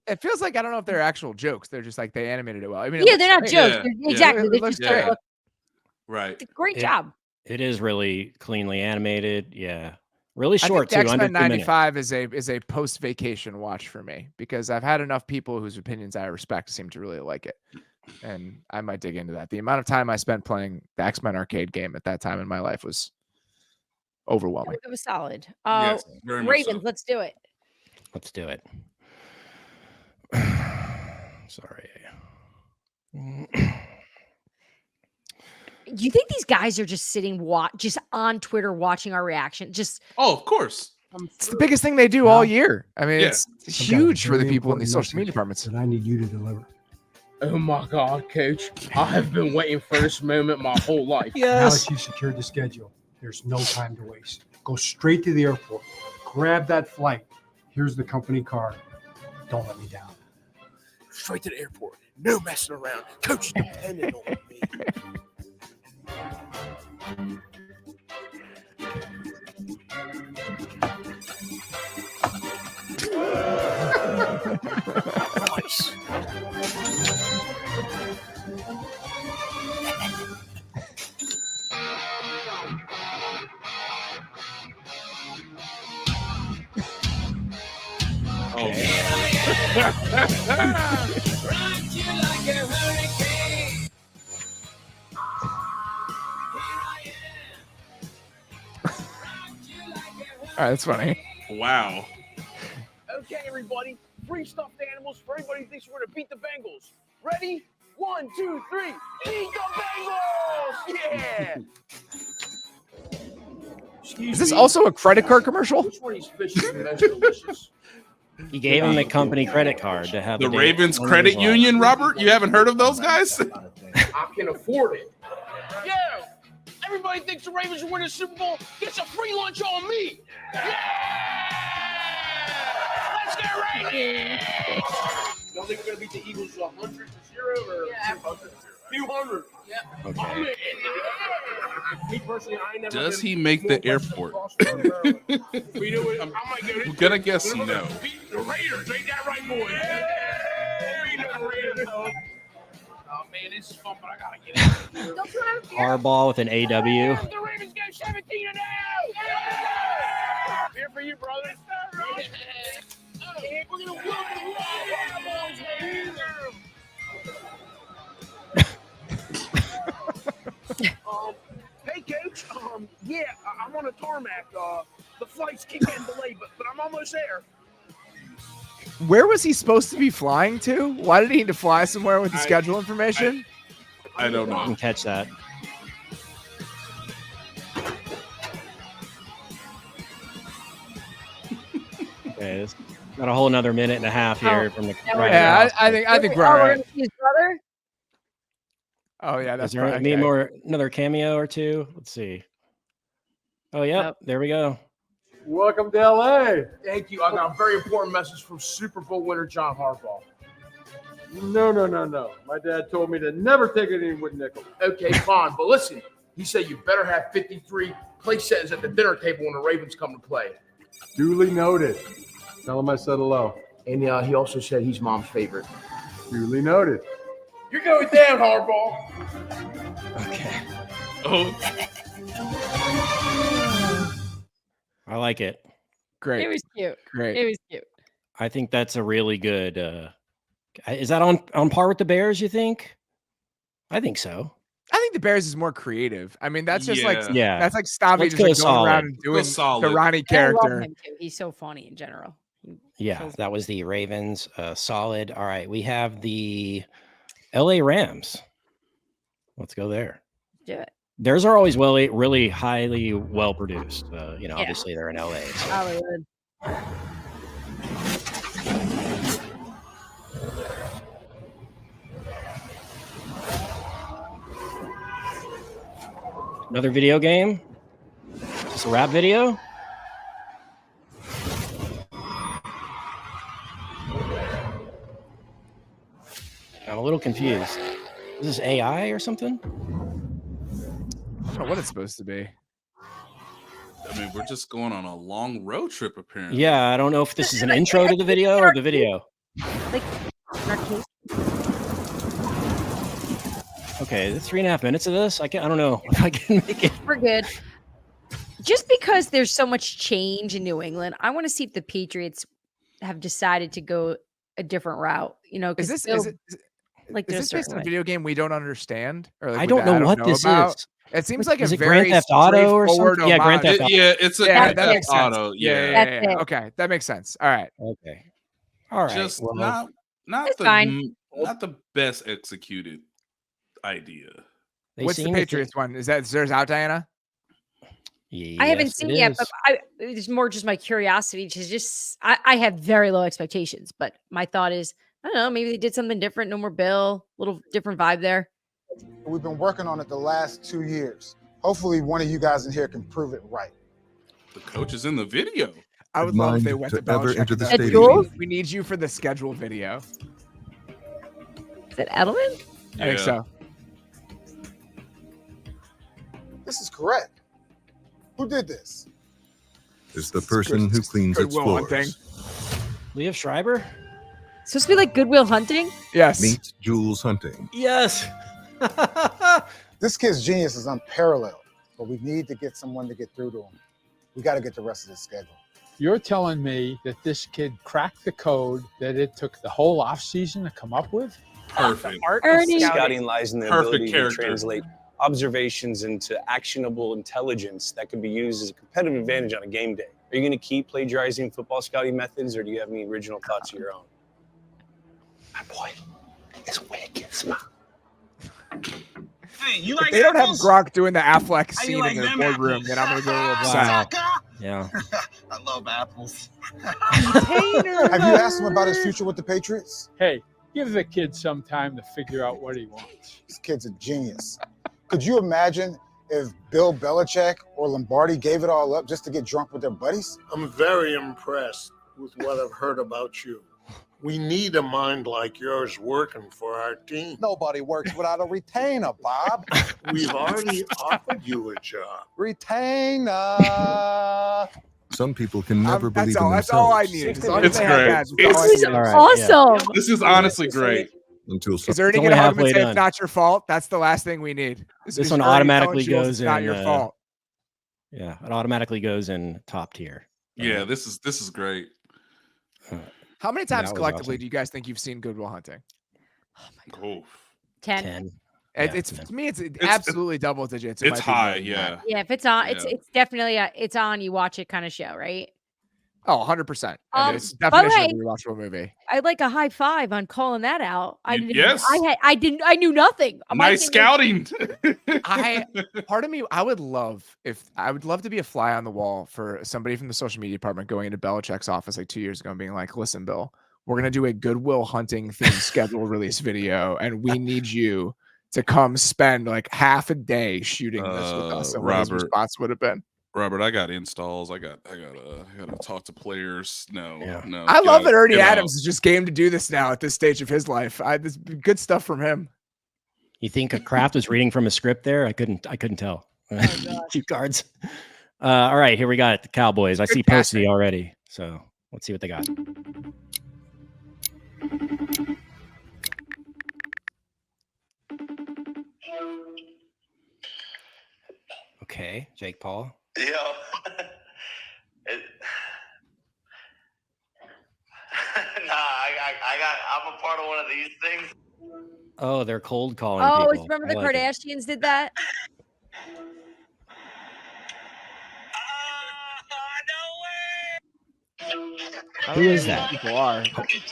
It feels like I don't know if they're actual jokes. They're just like they animated it well. I mean, Yeah, they're not great. jokes. Yeah, They're- yeah. Exactly. It They looks just great. look Right. great It- job. It is really cleanly animated. Yeah, really I short think too. the Under X-Men 2 minutes. 95 is a post vacation watch for me because I've had enough people whose opinions I respect seem to really like it, and I might dig into that. The amount of time I spent playing the X-Men arcade game at that time in my life was overwhelming. It was solid. Yes, very much Ravens, so. let's do it. Let's do it. Sorry. Do you think these guys are just sitting just on Twitter watching our reaction? Just of course. It's the biggest thing they do all year. I mean, Yeah. it's huge for the people in these social media departments. that I need you to deliver. Oh my God, Coach! I have been waiting for this moment my whole life. Now that you've secured the schedule, there's no time to waste. Go straight to the airport. Grab that flight. Here's the company card. Don't let me down. Straight to the airport. No messing around. Coach is dependent on me. Nice. All right, that's funny. Wow. Okay, everybody. Free stuffed animals for everybody who thinks we're going to beat the Bengals. Ready? 1, 2, 3. Eat the Bengals! Yeah! Is this also a credit card commercial? Which one of these fish is the most delicious? He gave him the company credit card to have The a day- Ravens one of Credit his Union, Robert? You haven't heard of those guys? I can afford it. Yeah. Everybody thinks the Ravens will win the Super Bowl. Gets a free lunch on me. Yeah! Let's get ready. Y'all think we're gonna beat the Eagles 100-0 or 200? Yeah. Okay. Me personally, I ain't never Does been he make the more airport? We know it. I might go I'm gonna guess no. beat the Raiders. Ain't that right, boys? Beat the Raiders. Oh man, this is fun, but I gotta get it. Harbaugh with an AW. The Ravens go 17-0. Here for you, brother. We're gonna whoop the Cowboys. Hey, Coach. Yeah, I'm on a tarmac. The flight's keep getting delayed, but I'm almost there. Where was he supposed to be flying to? Why did he need to fly somewhere with the schedule information? I don't I know. can catch that. Okay, it's got a whole another minute and a half here from the. Yeah, I think we're all we're right. gonna see his brother. Oh yeah, Is that's there right. need more another cameo or two? Let's see. Oh yeah, Nope. there we go. Welcome to LA. Thank you. I got a very important message from Super Bowl winner John Harbaugh. No. My dad told me to never take anything with nickel. Okay, fine, but listen. He said you better have 53 place settings at the dinner table when the Ravens come to play. Duly noted. Tell him I said hello. And he also said he's mom's favorite. Duly noted. You're going down, Harbaugh. Okay, Oh, I like it. Great. It was cute. Great. It was cute. I think that's a really good. Is that on par with the Bears? You think? I think so. I think the Bears is more creative. I mean, that's just Yeah. that's like Stavi Let's just go like going solid. around and doing solid. the Ronnie I love character. him too. He's so funny in general. Yeah, that was the Ravens. Solid. All right, we have the LA Rams. Let's go there. Do it. Theirs are always really highly well produced. Yeah. Obviously they're in LA. so- Hollywood. Another video game. Just a rap video. I'm a little confused. Is this AI or something? I don't know what it's supposed to be. I mean, we're just going on a long road trip, apparently. Yeah, I don't know if this is an intro to the video or the video. Like arcade. Okay, the 3.5 minutes of this. I don't know if I can make it. We're good. Just because there's so much change in New England, I want to see if the Patriots have decided to go a different route. You know, Is because this like is there's this based on a video game we don't understand? Or like I don't know what this about? is. It seems like Is a it Grand very Theft Auto or straightforward something? Yeah, Grand homage. Theft Auto. Yeah, it's a Yeah, Grand that Theft makes sense. Auto. Yeah. That's it. Okay, that makes sense. All right. Okay. All right. Just well, not It's the fine. not the best executed idea. they What's the seem to Patriots one? Is theirs out, Diana? think- I haven't Yes, seen it it yet, is. but it's more just my curiosity to just I have very low expectations, but my thought is I don't know, maybe they did something different, no more Bill, little different vibe there. We've been working on it the last 2 years. Hopefully one of you guys in here can prove it right. The coach is in the video. I would love if they went to ever Belichick enter and the said, stadium. we need you for the schedule video. Is it Edelman? I think so. This is correct. Who did this? It's the person who cleans its Goodwill floors. Hunting. Liev Schreiber? It's supposed to be like Goodwill Hunting? Yes. Meet Jules Hunting. Yes. This kid's genius is unparalleled, but we need to get someone to get through to him. We got to get the rest of the schedule. You're telling me that this kid cracked the code that it took the whole offseason to come up with? Perfect. Ernie. Scouting lies in the Perfect ability character. to translate observations into actionable intelligence that can be used as a competitive advantage on a game day. Are you going to keep plagiarizing football scouting methods, or do you have any original thoughts of your own? My boy, it's wicked smart. Hey, you If like they don't have apples? Gronk doing the Affleck How you scene like in their them boardroom, apples? then I'm going to go a little upset. Yeah. I love apples. Have you asked him about his future with the Patriots? Hey, give the kid some time to figure out what he wants. This kid's a genius. Could you imagine if Bill Belichick or Lombardi gave it all up just to get drunk with their buddies? I'm very impressed with what I've heard about you. We need a mind like yours working for our team. Nobody works without a retainer, Bob. We've already offered you a job. Retainer. Some people can never believe in That's themselves. all I need. As long as It's they have great. dads, It's that's all I need. All right, Awesome. This is honestly great. Until Is Ernie only going to hug him halfway and say done. it's not your fault? That's the last thing we need. This is one Ernie telling automatically Jules goes it's not in, your fault. Yeah, it automatically goes in top tier. Yeah, this is great. How many times That was collectively awesome. do you guys think you've seen Good Will Hunting? Oh, 10. 10. It's to me, it's absolutely double digits. It it's might be more high, than yeah. that. Yeah, if it's on, Yeah. it's definitely it's on. You watch it kind of show, right? Oh, 100%. It's by the definition of a way, rewatchable movie. I'd like a high five on calling that out. I didn't. yes. I knew nothing. My Nice thing was- scouting. Part of me, I would love to be a fly on the wall for somebody from the social media department going into Belichick's office like 2 years ago and being like, listen, Bill, we're going to do a Good Will Hunting themed schedule release video. And we need you to come spend like half a day shooting this with us. And what his Robert. response would have been. Robert, I got installs. I gotta talk to players. No. I love that Ernie get out. Adams is just game to do this now at this stage of his life. This good stuff from him. You think a Kraft was reading from a script there? I couldn't tell. Two cards. All right, here we got it. The Cowboys. I see Posty already. So let's see what they got. Okay, Jake Paul. Yo. I'm a part of one of these things. Oh, they're cold calling Oh, people. remember I the like it. Kardashians did that? Who is that? People are.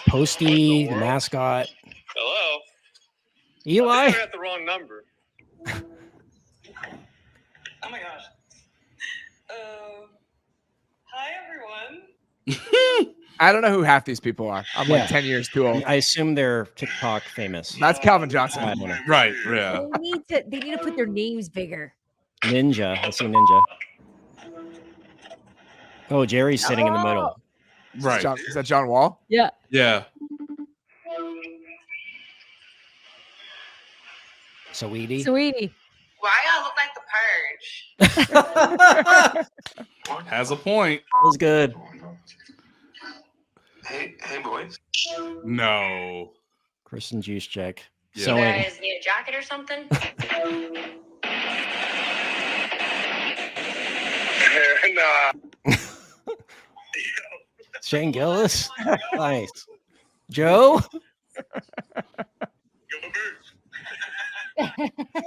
Posty, the mascot. Hello? Eli? I got the wrong number. Oh my gosh. Hi, everyone. I don't know who half these people are. I'm Yeah. like 10 years too old. I assume they're TikTok famous. That's Calvin Johnson. I don't know. Right, yeah. They need to put their names bigger. Ninja. I see Ninja. Oh, Jerry's sitting in the middle. Right. Is that John Wall? Yeah. Yeah. Sweetie. Sweetie. Why y'all look like the purge? Has a point. That was good. Hey, boys. No. Kristen Juice check. Yeah. Sewing. Guys need a jacket or something? Nah. Shane Gillis. Nice. Joe.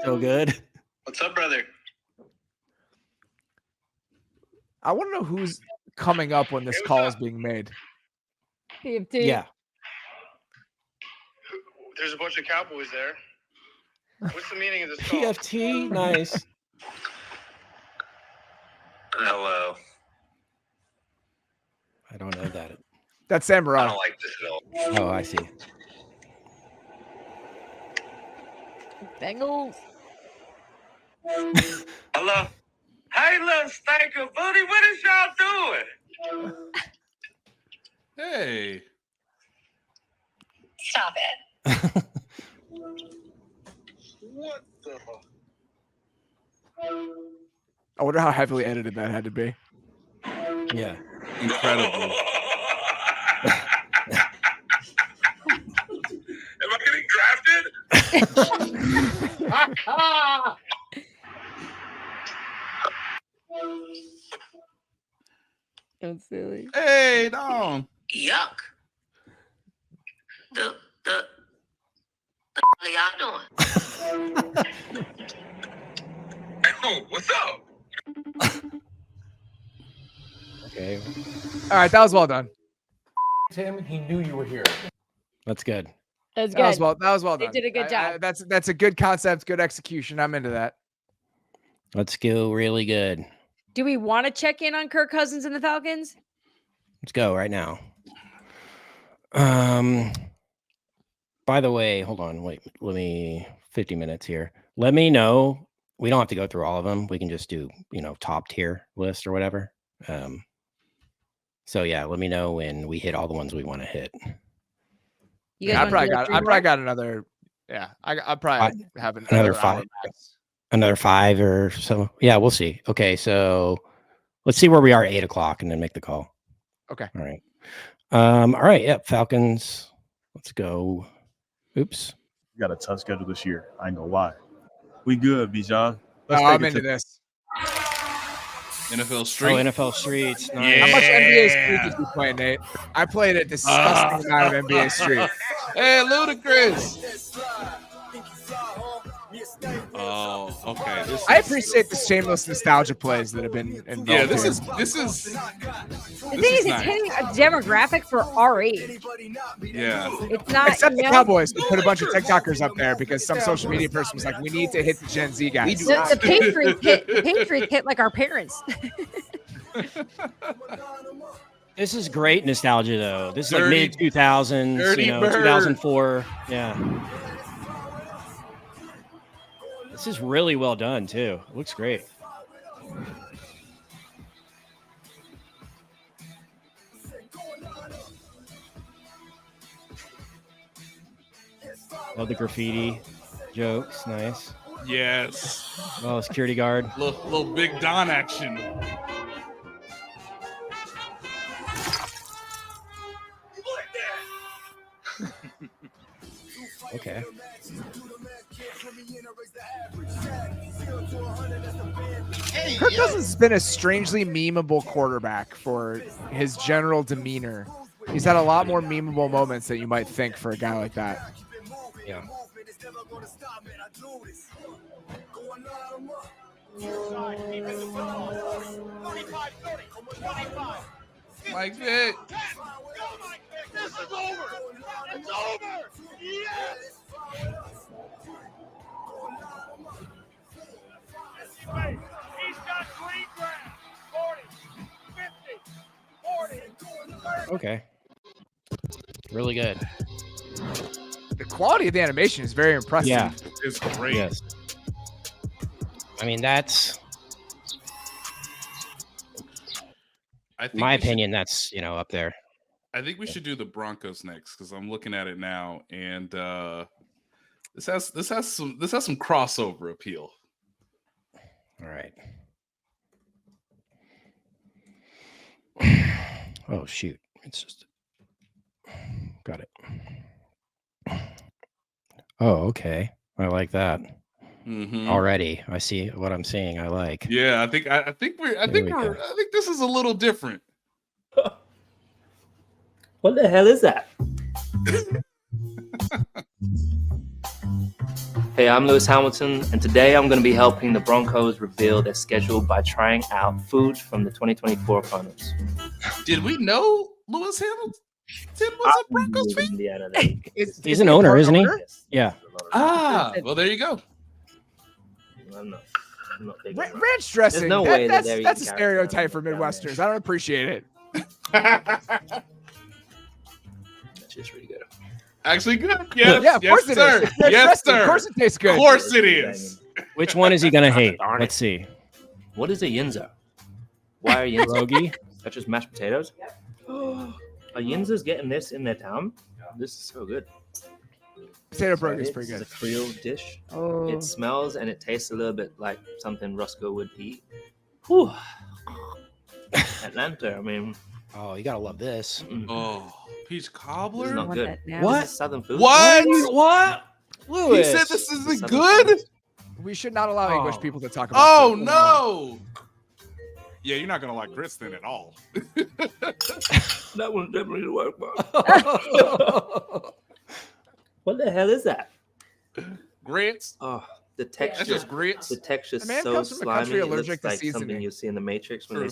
So good. What's up, brother? I want to know who's coming up when this call is being made. PFT. Yeah. There's a bunch of Cowboys there. What's the meaning of this call? PFT. Nice. Hello. I don't know that. That's Sam I Morril. don't like this at all. Oh, I see. Bengals. Hello. Hey, little stinker booty, what is y'all doing? Hey. Stop it. What the? I wonder how heavily edited that had to be. Yeah. Incredible. Am I getting drafted? That's silly. Hey, no. Yuck. The are y'all doing? Oh, what's up? Okay. All right, that was well done. Tim, he knew you were here. That's good. That's That was good. well They done. did a good job. That's a good concept, good execution. I'm into that. Let's go really good. Do we want to check in on Kirk Cousins and the Falcons? Let's go right now. By the way, hold on. Wait, let me 50 minutes here. Let me know we don't have to go through all of them. We can just do, top tier list or whatever. So yeah, let me know when we hit all the ones we want to hit. I probably got another. Yeah, I probably have another 5. Another 5 or so. Yeah, we'll see. Okay, so let's see where we are at 8 o'clock and then make the call. Okay. All right. All right. Yep. Falcons. Let's go. Oops. We got a tough schedule this year. I ain't gonna lie. We good, Bijan. I'm into this. NFL Street. Oh, NFL Streets. Nice. How much NBA Street did you play, Nate? I played a disgusting amount of NBA Street. Hey, Ludacris. Oh, okay. I appreciate the shameless nostalgia plays that have been involved. Yeah, this is. The thing is, it's hitting a demographic for our age. Yeah. It's not. Except the Cowboys. We put a bunch of TikTokers up there because some social media person was like, "We need to hit the Gen Z guys." The Patriots hit like our parents. This is great nostalgia, though. This is like Dirty- mid 2000s, Dirty Bird. 2004. Yeah. This is really well done, too. It looks great. Love the graffiti jokes. Nice. Yes. Oh, security guard. Little Big Don action. Okay. Kirk Cousins has been a strangely memeable quarterback for his general demeanor. He's had a lot more memeable moments than you might think for a guy like that. Yeah. Like that. This is over. It's over. Yes. He's got green grass. 40, 50, 40, 30. Okay. Really good. The quality of the animation is very impressive. Yeah. It's great. Yes. I mean, that's my opinion. That's, up there. I think we should do the Broncos next because I'm looking at it now, and this has some crossover appeal. All right. Oh, shoot. It's just got it. Oh, okay. I like that. Mm-hmm. Already. I see what I'm seeing. I like. Yeah, I think this is a little different. What the hell is that? Hey, I'm Lewis Hamilton, and today I'm going to be helping the Broncos reveal their schedule by trying out foods from the 2024 finals. Did we know Lewis Hamilton was a Broncos fan? He's an owner, isn't he? Yeah. Well, there you go. I'm not Ranch dressing. There's no way that's that a stereotype for Midwesterners. I don't appreciate it. That's just really good. Actually good. Yes, yeah, of course yes, it sir. is. Yes, sir. Of course it tastes good. Of course it is. Which one is he going to hate? Let's see. What is a yinza? Why are yinza? Pierogi? That's just mashed potatoes? A yinza's getting this in their town? This is so good. Potato burger is pretty good. It's a Creole dish. Oh. It smells and it tastes a little bit like something Roscoe would eat. Whew. Atlanta, I mean. Oh, you got to love this. Oh, peach This cobbler? is not good. What? This is Southern food. What? What? He said this isn't good? We should not allow English people to talk about Oh, food. no. Yeah, you're not going to like grits then at all. That one definitely didn't work, bro. What the hell is that? Grits? Oh, the texture. That's just grits. The texture's The man so comes from a slimy. country It allergic looks to like seasoning. something you see in the Matrix when True.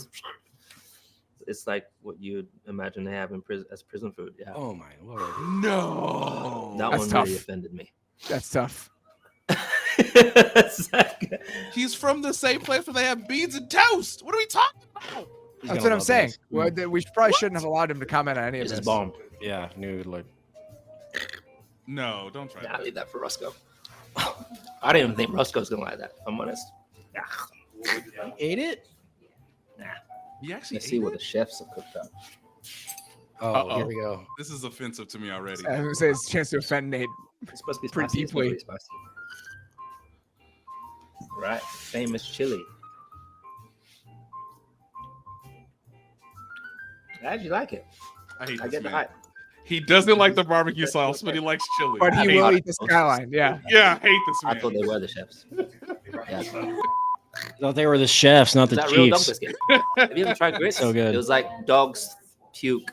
it's like what you'd imagine they have in prison as prison food. Yeah. Oh, my Lord. No. That That's one tough. really offended me. That's tough. He's from the same place where they have beans and toast. What are we talking about? That's what I'm saying. Well, we probably shouldn't have allowed him to comment on any of This this. is bomb. Yeah, nude. Like, No, don't try Nah, that. leave that for Roscoe. I didn't even think Roscoe's gonna like that. If I'm honest. Ate it? Nah. You actually Let's see what the chefs have cooked up. Oh, here we go. This is offensive to me already. I was gonna say it's a chance to offend Nate. It's supposed to be pretty spicy. It's not deeply. really spicy. Right, famous chili. I actually like it. I hate I this get the man. hype. He doesn't like the barbecue sauce, but he likes chili. But I he hate will it. eat the skyline. Yeah. Yeah, I hate this I man. thought they were the chefs. Yeah. Thought they were the chefs, not the That real dog Chiefs. biscuit. Have you ever tried grits? So good. It was like dog's puke.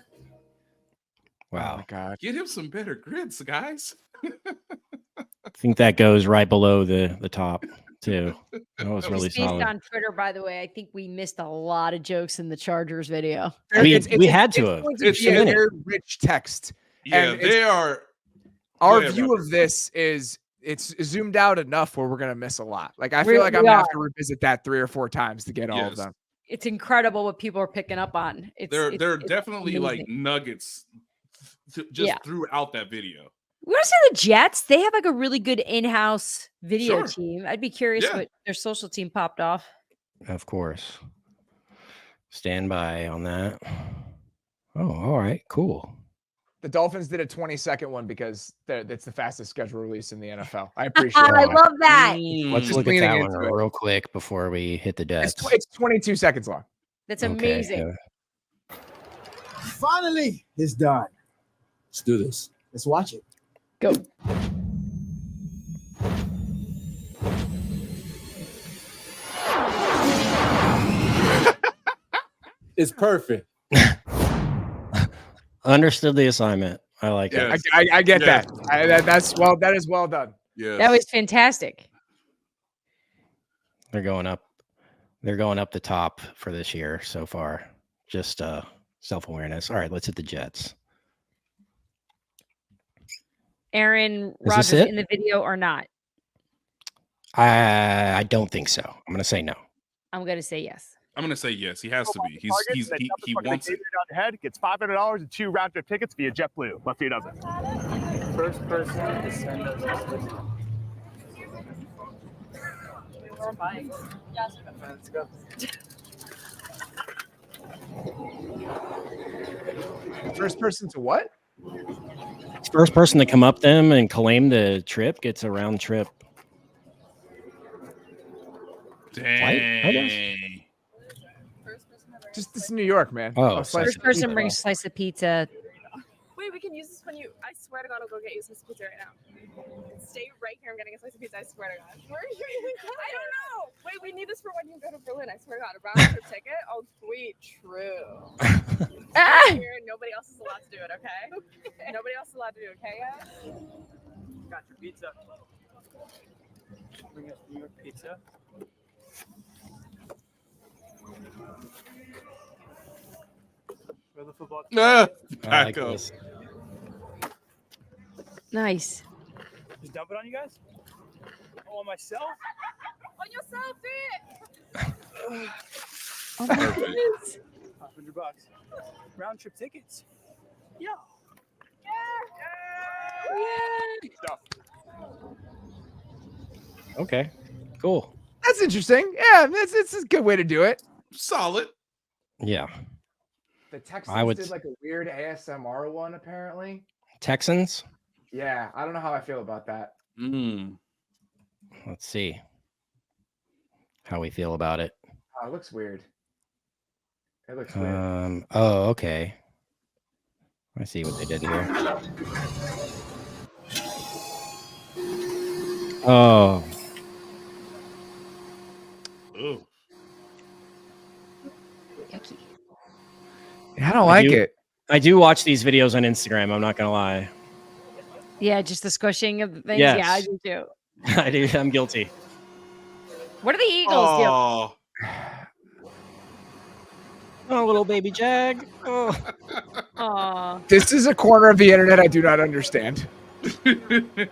Wow. Oh my God. Get him some better grits, guys. I think that goes right below the top too. That was really Just based solid. on Twitter, by the way, I think we missed a lot of jokes in the Chargers video. We It's had to have. going to It's be a in it. very rich text. Yeah, And they are. Our Go ahead, view Robert. of this is it's zoomed out enough where we're gonna miss a lot. Like I We- feel like I'm we gonna have are. to revisit that 3 or 4 times to get all of Yes. them. It's incredible what people are picking up on. They're It's definitely like amazing. nuggets just Yeah. throughout that video. We want to see the Jets. They have like a really good in-house video Sure. team. I'd be curious Yeah. what their social team popped off. Of course. Stand by on that. Oh, all right, cool. The Dolphins did a 20-second one because it's the fastest schedule release in the NFL. I appreciate I that. love that. Let's Just look at leaning that one into it. real quick before we hit the It's, Jets. it's 22 seconds long. That's Okay, amazing. Finally, it's done. Let's do this. Let's watch it. Go. It's perfect. Understood the assignment. I like it. Yes. I get Yes. that. That is well done. Yeah. That was fantastic. They're going up. They're going up the top for this year so far. Just self-awareness. All right, let's hit the Jets. Aaron this Rodgers it? in the video or not? I don't think so. I'm gonna say no. I'm going to say yes. I'm gonna say yes. He has to be. He wants it. on head gets $500 and 2 round-trip tickets via JetBlue. Left doesn't. First person to send us Let's go. First person to what? First person to come up them and claim the trip gets a round trip. I guess. Dang. Just this is New York, man. Oh, A slice First of person pizza. brings a slice of pizza. Wait, we can use this when you. I swear to God, I'll go get you a slice of pizza right now. Stay right here. I'm getting a slice of pizza. I swear to God. Where are you even going? I don't know. Wait, we need this for when you go to Berlin. I swear to God, a round trip ticket. Oh, sweet, true. Here, nobody else is allowed to do it. Okay. Nobody else is allowed to do it. Okay, guys. Got your pizza. Bring us New York pizza. Where the football team? I Back like up. this. Nice. Just dump it on you guys? Oh, on myself? On yourself, bitch. Oh my Perfect. goodness. $500. Round trip tickets. Yeah. Okay, cool. That's interesting. Yeah, it's a good way to do it. Solid. Yeah, The Texans I would- did like a weird ASMR one, apparently. Texans. Yeah, I don't know how I feel about that. Let's see how we feel about it. Oh, it looks weird. It looks weird. Oh, okay. I see what they did here. Oh, Ooh. Yucky. I don't like it. I do watch these videos on Instagram. I'm not gonna lie. Yeah, just the squishing of the things. Yes. Yeah, I do too. I do. I'm guilty. What do the Eagles do? Oh, Oh, little baby Jag. Oh. Aw. This is a corner of the internet I do not understand.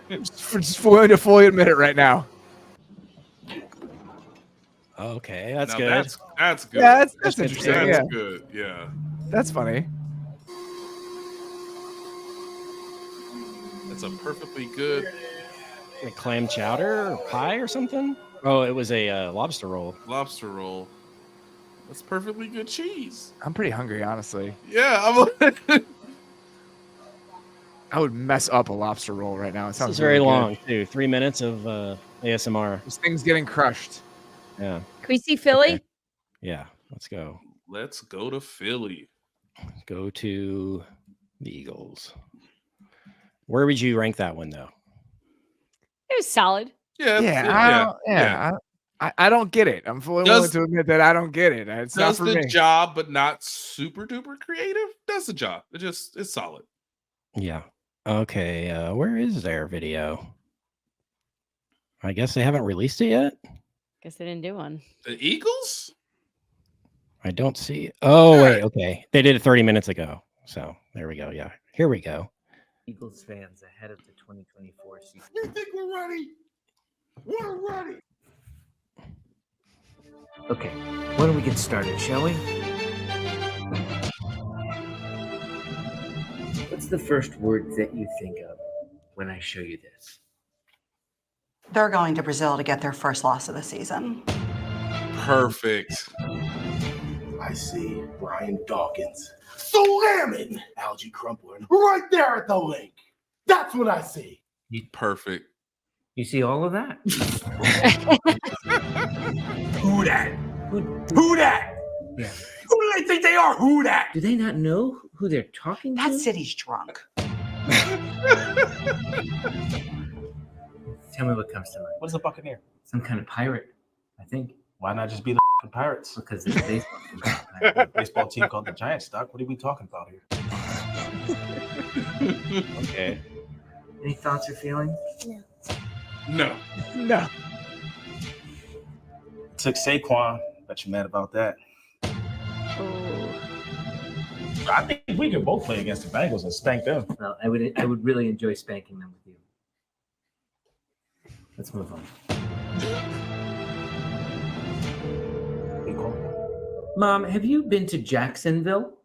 just willing to fully admit it right now. Okay, that's now good. That's good. Yeah, that's That's interesting. That's Yeah, good. Yeah. that's funny. That's a perfectly good. Like clam chowder or pie or something? Oh, it was a lobster roll. Lobster roll. That's perfectly good cheese. I'm pretty hungry, honestly. Yeah, I would mess up a lobster roll right now. It This sounds is very really long, good. too. 3 minutes of ASMR. This thing's getting crushed. Yeah. Can we see Philly? Okay. Yeah, let's go. Let's go to Philly. Go to the Eagles. Where would you rank that one, though? It was solid. Yeah. I don't get it. I'm fully willing to admit that I don't get it. It's not Does for the me. job, but not super duper creative. Does the job. It's solid. Yeah. Okay. Where is their video? I guess they haven't released it yet. Guess they didn't do one. The Eagles? I don't see it. Oh, wait. Okay. They did it 30 minutes ago. So there we go. Yeah. Here we go. Eagles fans ahead of the 2024 season. You think we're ready? We're ready. Okay, why don't we get started, shall we? What's the first word that you think of when I show you this? They're going to Brazil to get their first loss of the season. Perfect. I see Brian Dawkins slamming algae crumpling right there at the link. That's what I see. Perfect. You see all of that? Who that? Who that? Yeah. Who do they think they are? Who that? Do they not know who they're talking to? That city's drunk. Tell me what comes to mind. What is a Buccaneer? Some kind of pirate, I think. Why not just be the Pirates? Because it's baseball. Baseball team called the Giants, Doc. What are we talking about here? Okay. Any thoughts or feelings? No. Took Saquon. Bet you mad about that. I think we could both play against the Bengals and spank them. Well, I would really enjoy spanking them with you. Let's move on. Mom, have you been to Jacksonville?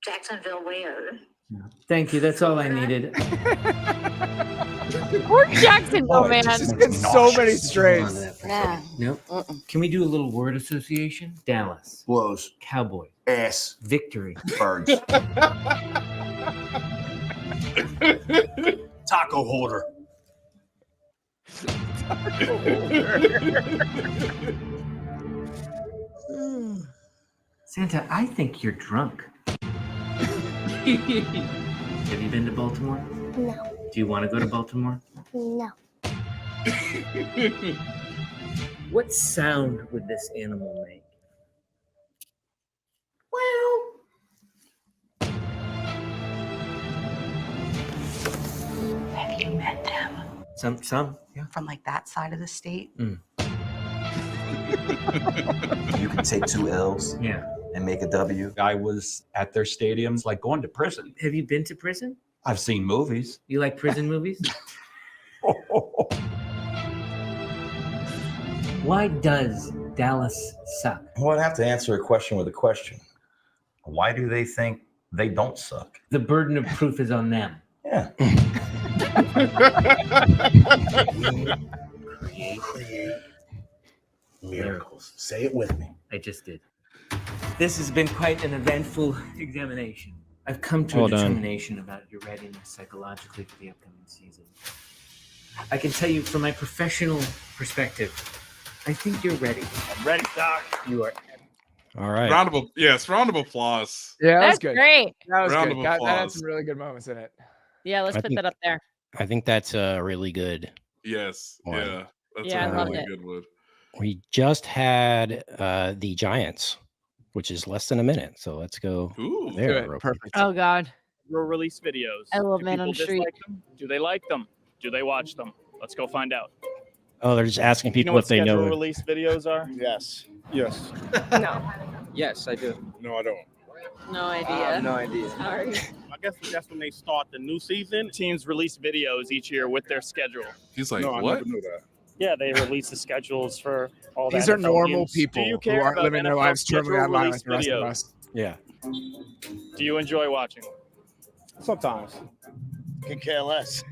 Jacksonville where? Thank you. That's all I needed. Poor Jacksonville, man. Just getting so many strays. Yeah. Nope. Can we do a little word association? Dallas. Blows. Cowboy. Ass. Victory. Birds. Taco holder. Santa, I think you're drunk. Have you been to Baltimore? No. Do you want to go to Baltimore? No. What sound would this animal make? Have you met them? Some, yeah. From like that side of the state? Mm. You can take 2 L's and make a W. I was at their stadiums, like going to prison. Have you been to prison? I've seen movies. You like prison movies? Why does Dallas suck? Well, I'd have to answer a question with a question. Why do they think they don't suck? The burden of proof is on them. Yeah. Create miracles. Say it with me. I just did. This has been quite an eventful examination. I've come to Hold a on. determination about your readiness psychologically for the upcoming season. I can tell you from my professional perspective, I think you're ready. I'm ready, Doc. You are. All right. Round of applause. Yeah, that was That's good. great. That was Round good. of That had applause. some really good moments in it. Yeah, let's I put think- that up there. I think that's really good. Yes. One. Yeah. That's Yeah, I a loved really it. good one. We just had the Giants, which is less than a minute. So let's go Ooh. there. Good. real quick. Perfect. Oh God. Release videos. I love Do Man on people the Street. dislike them? Do they like them? Do they watch them? Let's go find out. Oh, they're just asking You people know what if they schedule know. release videos are? Yes. Yes. No. Yes, I do. No, I don't. No idea. no idea. Sorry. I guess that's when they start the new season. Teams release videos each year with their schedule. He's like, No, I what? never knew that. Yeah, they release the schedules for all These the are NFL normal games. people Do you who care aren't about living their NFL lives totally schedule online release like the rest of videos? us. Yeah. Do you enjoy watching them? Sometimes. Could care less.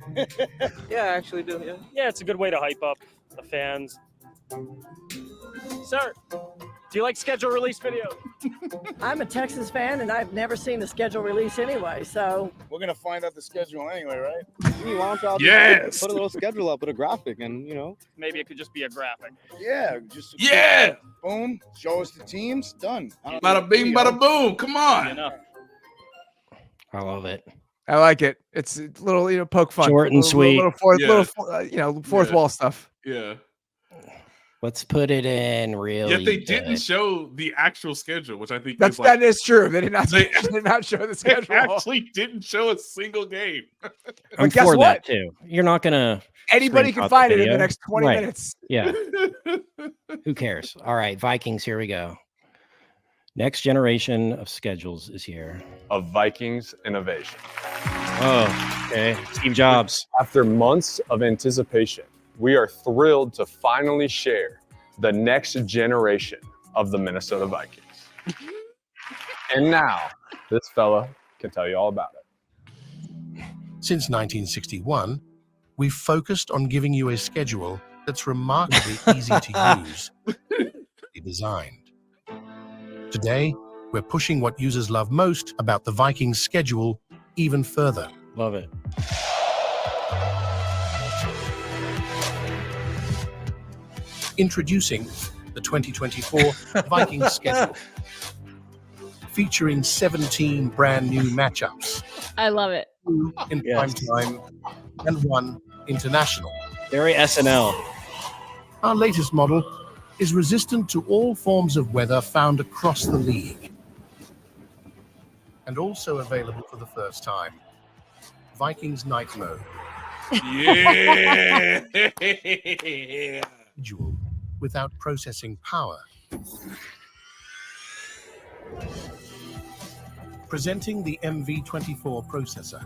Yeah, I actually do. Yeah. Yeah, it's a good way to hype up the fans. Sir, do you like schedule release videos? I'm a Texans fan, and I've never seen the schedule release anyway, so... We're going to find out the schedule anyway, right? Why don't y'all Yes! put a little schedule up with a graphic and, you know. Maybe it could just be a graphic. Yeah, just Yeah! boom, show us the teams, done. Bada bing, bada boom. Come on. I love it. I like it. It's a little, poke fun. Short and sweet. Little fourth, Yeah. fourth wall stuff. Yeah. Let's put it in really. Yet they good. didn't show the actual schedule, which I think That is true. They did not. They- They did not show the They schedule. actually didn't show a single game. I'm guess for what? that too. You're not gonna. Anybody can screenshot find it in video. the next 20 Right. minutes. Yeah. Who cares? All right, Vikings. Here we go. Next generation of schedules is here. Of Vikings innovation. Oh, okay. Steve Jobs. After months of anticipation, we are thrilled to finally share the next generation of the Minnesota Vikings. And now, this fella can tell you all about it. Since 1961, we've focused on giving you a schedule that's remarkably easy to use, designed. Today, we're pushing what users love most about the Vikings schedule even further. Love it. Introducing the 2024 Vikings schedule, featuring 17 brand new matchups, I love it. 2 in Yes. prime time and 1 international. Very SNL. Our latest model is resistant to all forms of weather found across the league. And also available for the first time, Vikings Night Mode. Yeah. Schedule without processing power. Presenting the MV24 processor,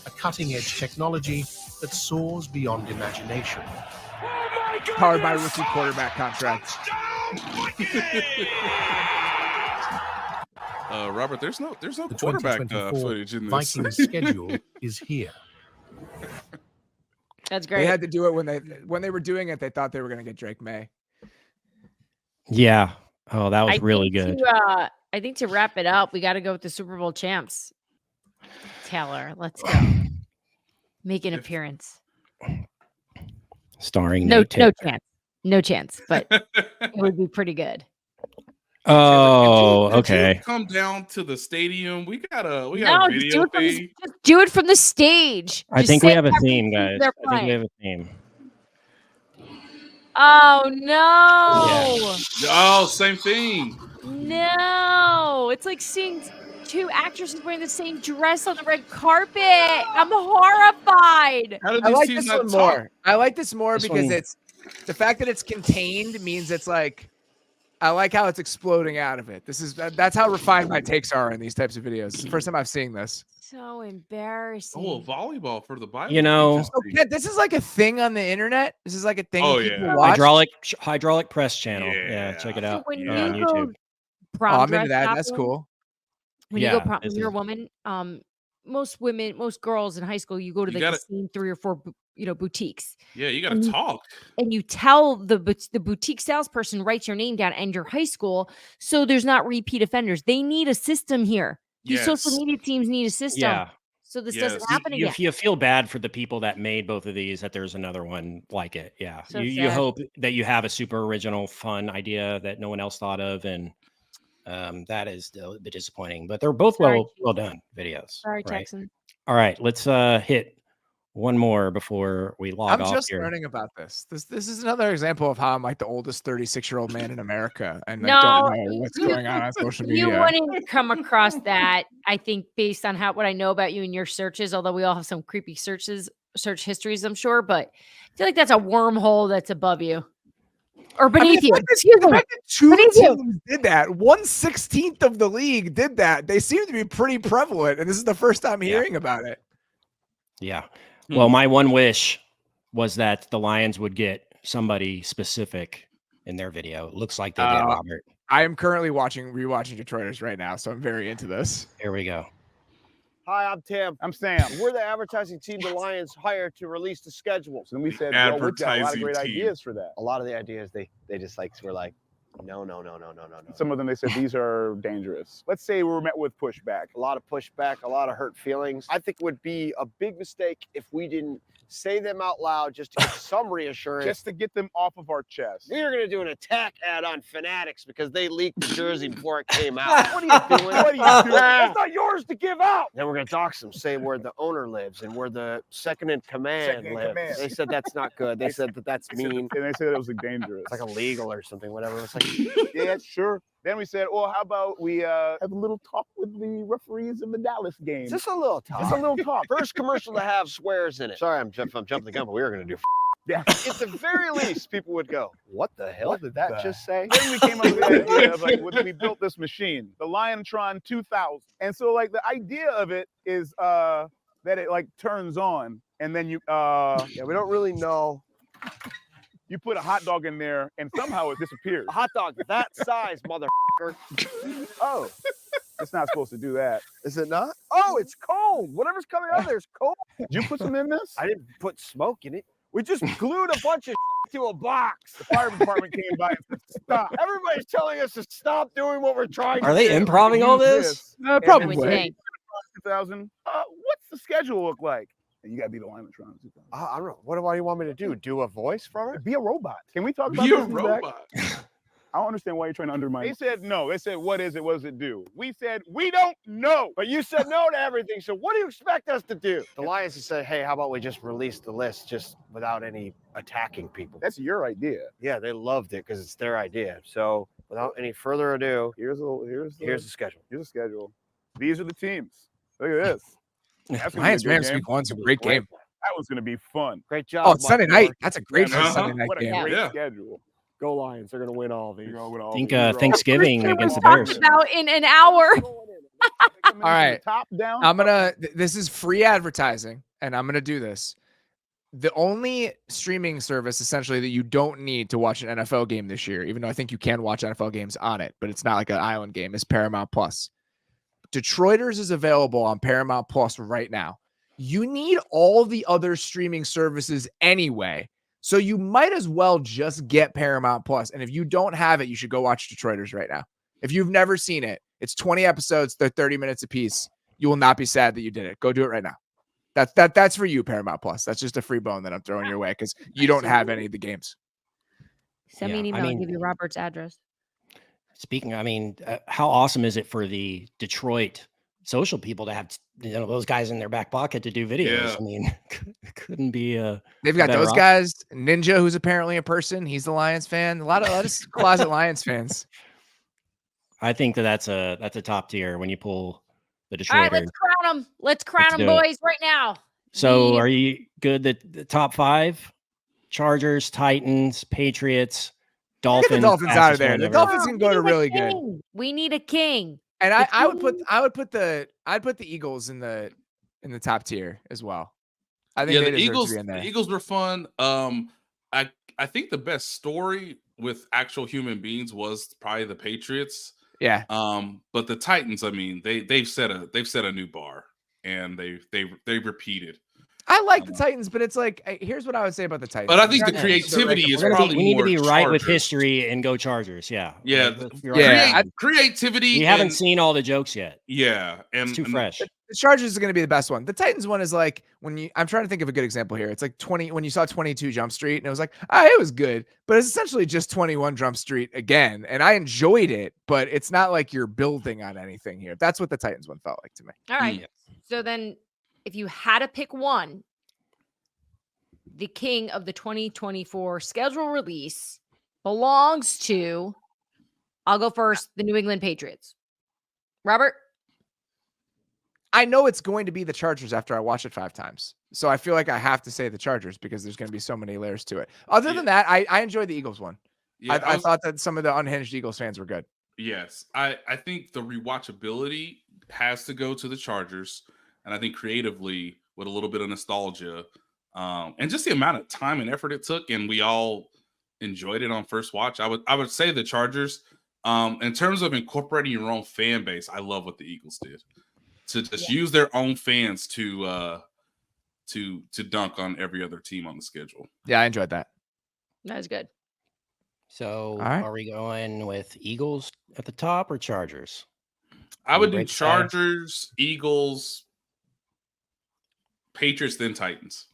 a cutting-edge technology that soars beyond imagination. Powered by rookie quarterback contract. Robert, there's no The quarterback 2024 footage in this. Vikings schedule is here. That's great. They had to do it when they were doing it. They thought they were going to get Drake May. Yeah. Oh, that was I really think good. I think to wrap it up, we got to go with the Super Bowl champs. Taylor, let's go. Make an appearance. Starring No Nate Taylor. chance. No chance, but it would be pretty good. Oh, Did you okay. come down to the stadium. We got No, a just video thing. just do it from the stage. I Just think we say have a every theme, team guys. they're I think we playing. have a theme. Oh no. Oh, same thing. No. It's like seeing two actresses wearing the same dress on the red carpet. I'm horrified. How did I these like teams this not one talk? more. I like this more This because one- it's the fact that it's contained means it's like I like how it's exploding out of it. That's how refined my takes are in these types of videos. It's the first time I've seen this. So embarrassing. Oh, volleyball for the Bible. You know, So, yeah, this is like a thing on the internet. This is like a thing Oh, people yeah. watch. hydraulic press channel. Yeah, check it out. when on you go YouTube. prom Oh, I'm dress into that. That's shopping, cool. When you Yeah, go prom, this when you're a is- woman, most girls in high school, you go to You like gotta- the same 3 or 4, boutiques. Yeah, you got to And you- talk. And you tell the boutique salesperson writes your name down and your high school, so there's not repeat offenders. They need a system here. These social Yes. media teams need a system. Yeah. So this Yes. doesn't happen You, again. you feel bad for the people that made both of these, that there's another one like it. Yeah. So you sad. hope that you have a super original, fun idea that no one else thought of. And that is a bit disappointing, but they're both Sorry, well done videos. Sorry, right? Texan. All right. Let's hit one more before we log I'm off just here. learning about this. This is another example of how I'm like the oldest 36-year-old man in America, and No, I don't know what's going on social media. You wouldn't come across that, I think, based on what I know about you and your searches, although we all have some creepy search histories, I'm sure, but I feel like that's a wormhole that's above you. Or beneath you. Excuse The me. fact that two Beneath you. teams did that, 1/16 of the league did that. They seem to be pretty prevalent, and this is the first time hearing about it. Yeah. Well, my one wish was that the Lions would get somebody specific in their video. It looks like they did, Robert. I am currently rewatching Detroiters right now, so I'm very into this. Here we go. Hi, I'm Tim. I'm Sam. We're the advertising team the Lions hired to release the schedule. So then we said, well, we've got a lot of great Advertising team. ideas for that. A lot of the ideas they just were like, no. Some of them they said these are dangerous. Let's say we were met with pushback. A lot of pushback, a lot of hurt feelings. I think it would be a big mistake if we didn't say them out loud just to get some reassurance. Just to get them off of our chest. We are going to do an attack ad on Fanatics because they leaked the jersey before it came out. What are you doing? What are you doing? That's not yours to give out. Then we're going to dox them, say where the owner lives and where the second in command lives. They said that's not good. They said that that's mean. And they said it was dangerous. It's like illegal or something, whatever. It's like, yeah, sure. Then we said, well, how about we have a little talk with the referees in the Dallas game? just a little talk. Just a little talk. First commercial to have swears in it. Sorry, I'm jumping the gun, but we were going to do. Yeah. At the very least, people would go, what the hell did that just say? Then we came up with the idea of like, when we built this machine, the Liontron 2000. And so like the idea of it is that it like turns on and then you, Yeah, we don't really know. you put a hot dog in there and somehow it disappears. A hot dog that size, motherfucker. Oh, it's not supposed to do that. Is it not? Oh, it's cold. Whatever's coming out of there is cold. Did you put some in this? I didn't put smoke in it. We just glued a bunch of to a box. The fire department came by and said, stop. Everybody's telling us to stop doing what we're trying Are to they do. improving all this? Probably. 2000. What's the schedule look like? And you got to be the Liontron 2000. I don't know. What do you want me to do? Do a voice from it? Be a robot. Can we talk about Be a this in the back? robot. I don't understand why you're trying to undermine. They said no. They said, what is it? What does it do? We said, we don't know. But you said no to everything. So what do you expect us to do? The Lions said, hey, how about we just release the list just without any attacking people? That's your idea. Yeah, they loved it because it's their idea. So without any further ado, Here's the schedule. Here's the schedule. These are the teams. Look at this. That's gonna be a Lions good Rams game. week one's a great game. That one's going to be fun. Great job. Oh, it's Sunday Mike. night. That's a great Yeah, Sunday night what a game. great Yeah. schedule. Go Lions. They're going to win all these. I think Thanksgiving against the Talked Bears. about in an hour. All right. Top down. I'm gonna. This is free advertising, and I'm gonna do this. The only streaming service essentially that you don't need to watch an NFL game this year, even though I think you can watch NFL games on it, but it's not like an island game, is Paramount Plus. Detroiters is available on Paramount Plus right now. You need all the other streaming services anyway, so you might as well just get Paramount Plus. And if you don't have it, you should go watch Detroiters right now. If you've never seen it, it's 20 episodes, they're 30 minutes apiece. You will not be sad that you did it. Go do it right now. That's for you, Paramount Plus. That's just a free bone that I'm throwing your way because you don't have any of the games. Send me an email and give you Robert's address. Speaking, how awesome is it for the Detroit social people to have those guys in their back pocket to do videos? Yeah. Couldn't be They've got better those option. guys. Ninja, who's apparently a person. He's the Lions fan. A lot of closet Lions fans. I think that's a top tier when you pull the Detroiters. All right, let's crown them. Let's crown them, do it. boys, right now. So are you good that the top five? Chargers, Titans, Patriots, Dolphins. Get the Dolphins out of there. The ever. Dolphins can go to really good. We need a king. And I would put the Eagles in the top tier as well. I think they the deserve Eagles. to be in there. The Eagles were fun. I think the best story with actual human beings was probably the Patriots. Yeah. But the Titans, they've set a new bar, and they've repeated. I like the Titans, but it's like here's what I would say about the Titans. But I think the creativity is probably we need to be more right with Chargers. history and go Chargers. Yeah. Yeah. You're right. Creativity. We haven't seen all the jokes yet. Yeah, and It's too fresh. The Chargers is going to be the best one. The Titans one is like I'm trying to think of a good example here. It's like 20 when you saw 22 Jump Street and it was like, it was good, but it's essentially just 21 Jump Street again. And I enjoyed it, but it's not like you're building on anything here. That's what the Titans one felt like to me. All right. So then if you had to pick one, the king of the 2024 schedule release belongs to, I'll go first, the New England Patriots. Robert? I know it's going to be the Chargers after I watch it 5 times. So I feel like I have to say the Chargers because there's going to be so many layers to it. Other than that, I enjoyed the Eagles one. Yeah, I thought that some of the unhinged Eagles fans were good. Yes, I think the rewatchability has to go to the Chargers, and I think creatively with a little bit of nostalgia, and just the amount of time and effort it took, and we all enjoyed it on first watch. I would say the Chargers. In terms of incorporating your own fan base, I love what the Eagles did. to just use their own fans to dunk on every other team on the schedule. Yeah, I enjoyed that. That was good. So right. are we going with Eagles at the top or Chargers? I would do Break this down. Chargers, Eagles, Patriots, then Titans.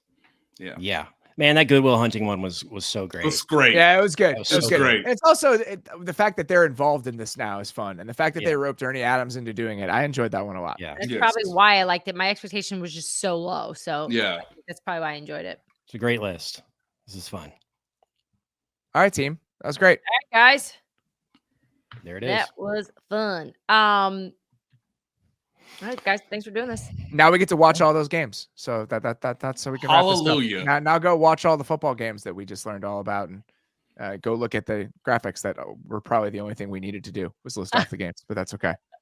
Yeah. Yeah. Man, that Goodwill Hunting one was so great. It was great. Yeah, it was good. That was It was so good. great. And it's also the fact that they're involved in this now is fun, and the fact that Yeah. they roped Ernie Adams into doing it, I enjoyed that one a lot. Yeah. That's Yes. probably why I liked it. My expectation was just so low. So Yeah. I think that's probably why I enjoyed it. It's a great list. This is fun. All right, team. That was great. All right, guys. There it is. That was fun. All right, guys. Thanks for doing this. Now we get to watch all those games. So that's so we can wrap this up. Hallelujah. Now go watch all the football games that we just learned all about, and go look at the graphics that were probably the only thing we needed to do was list off the games, but that's okay.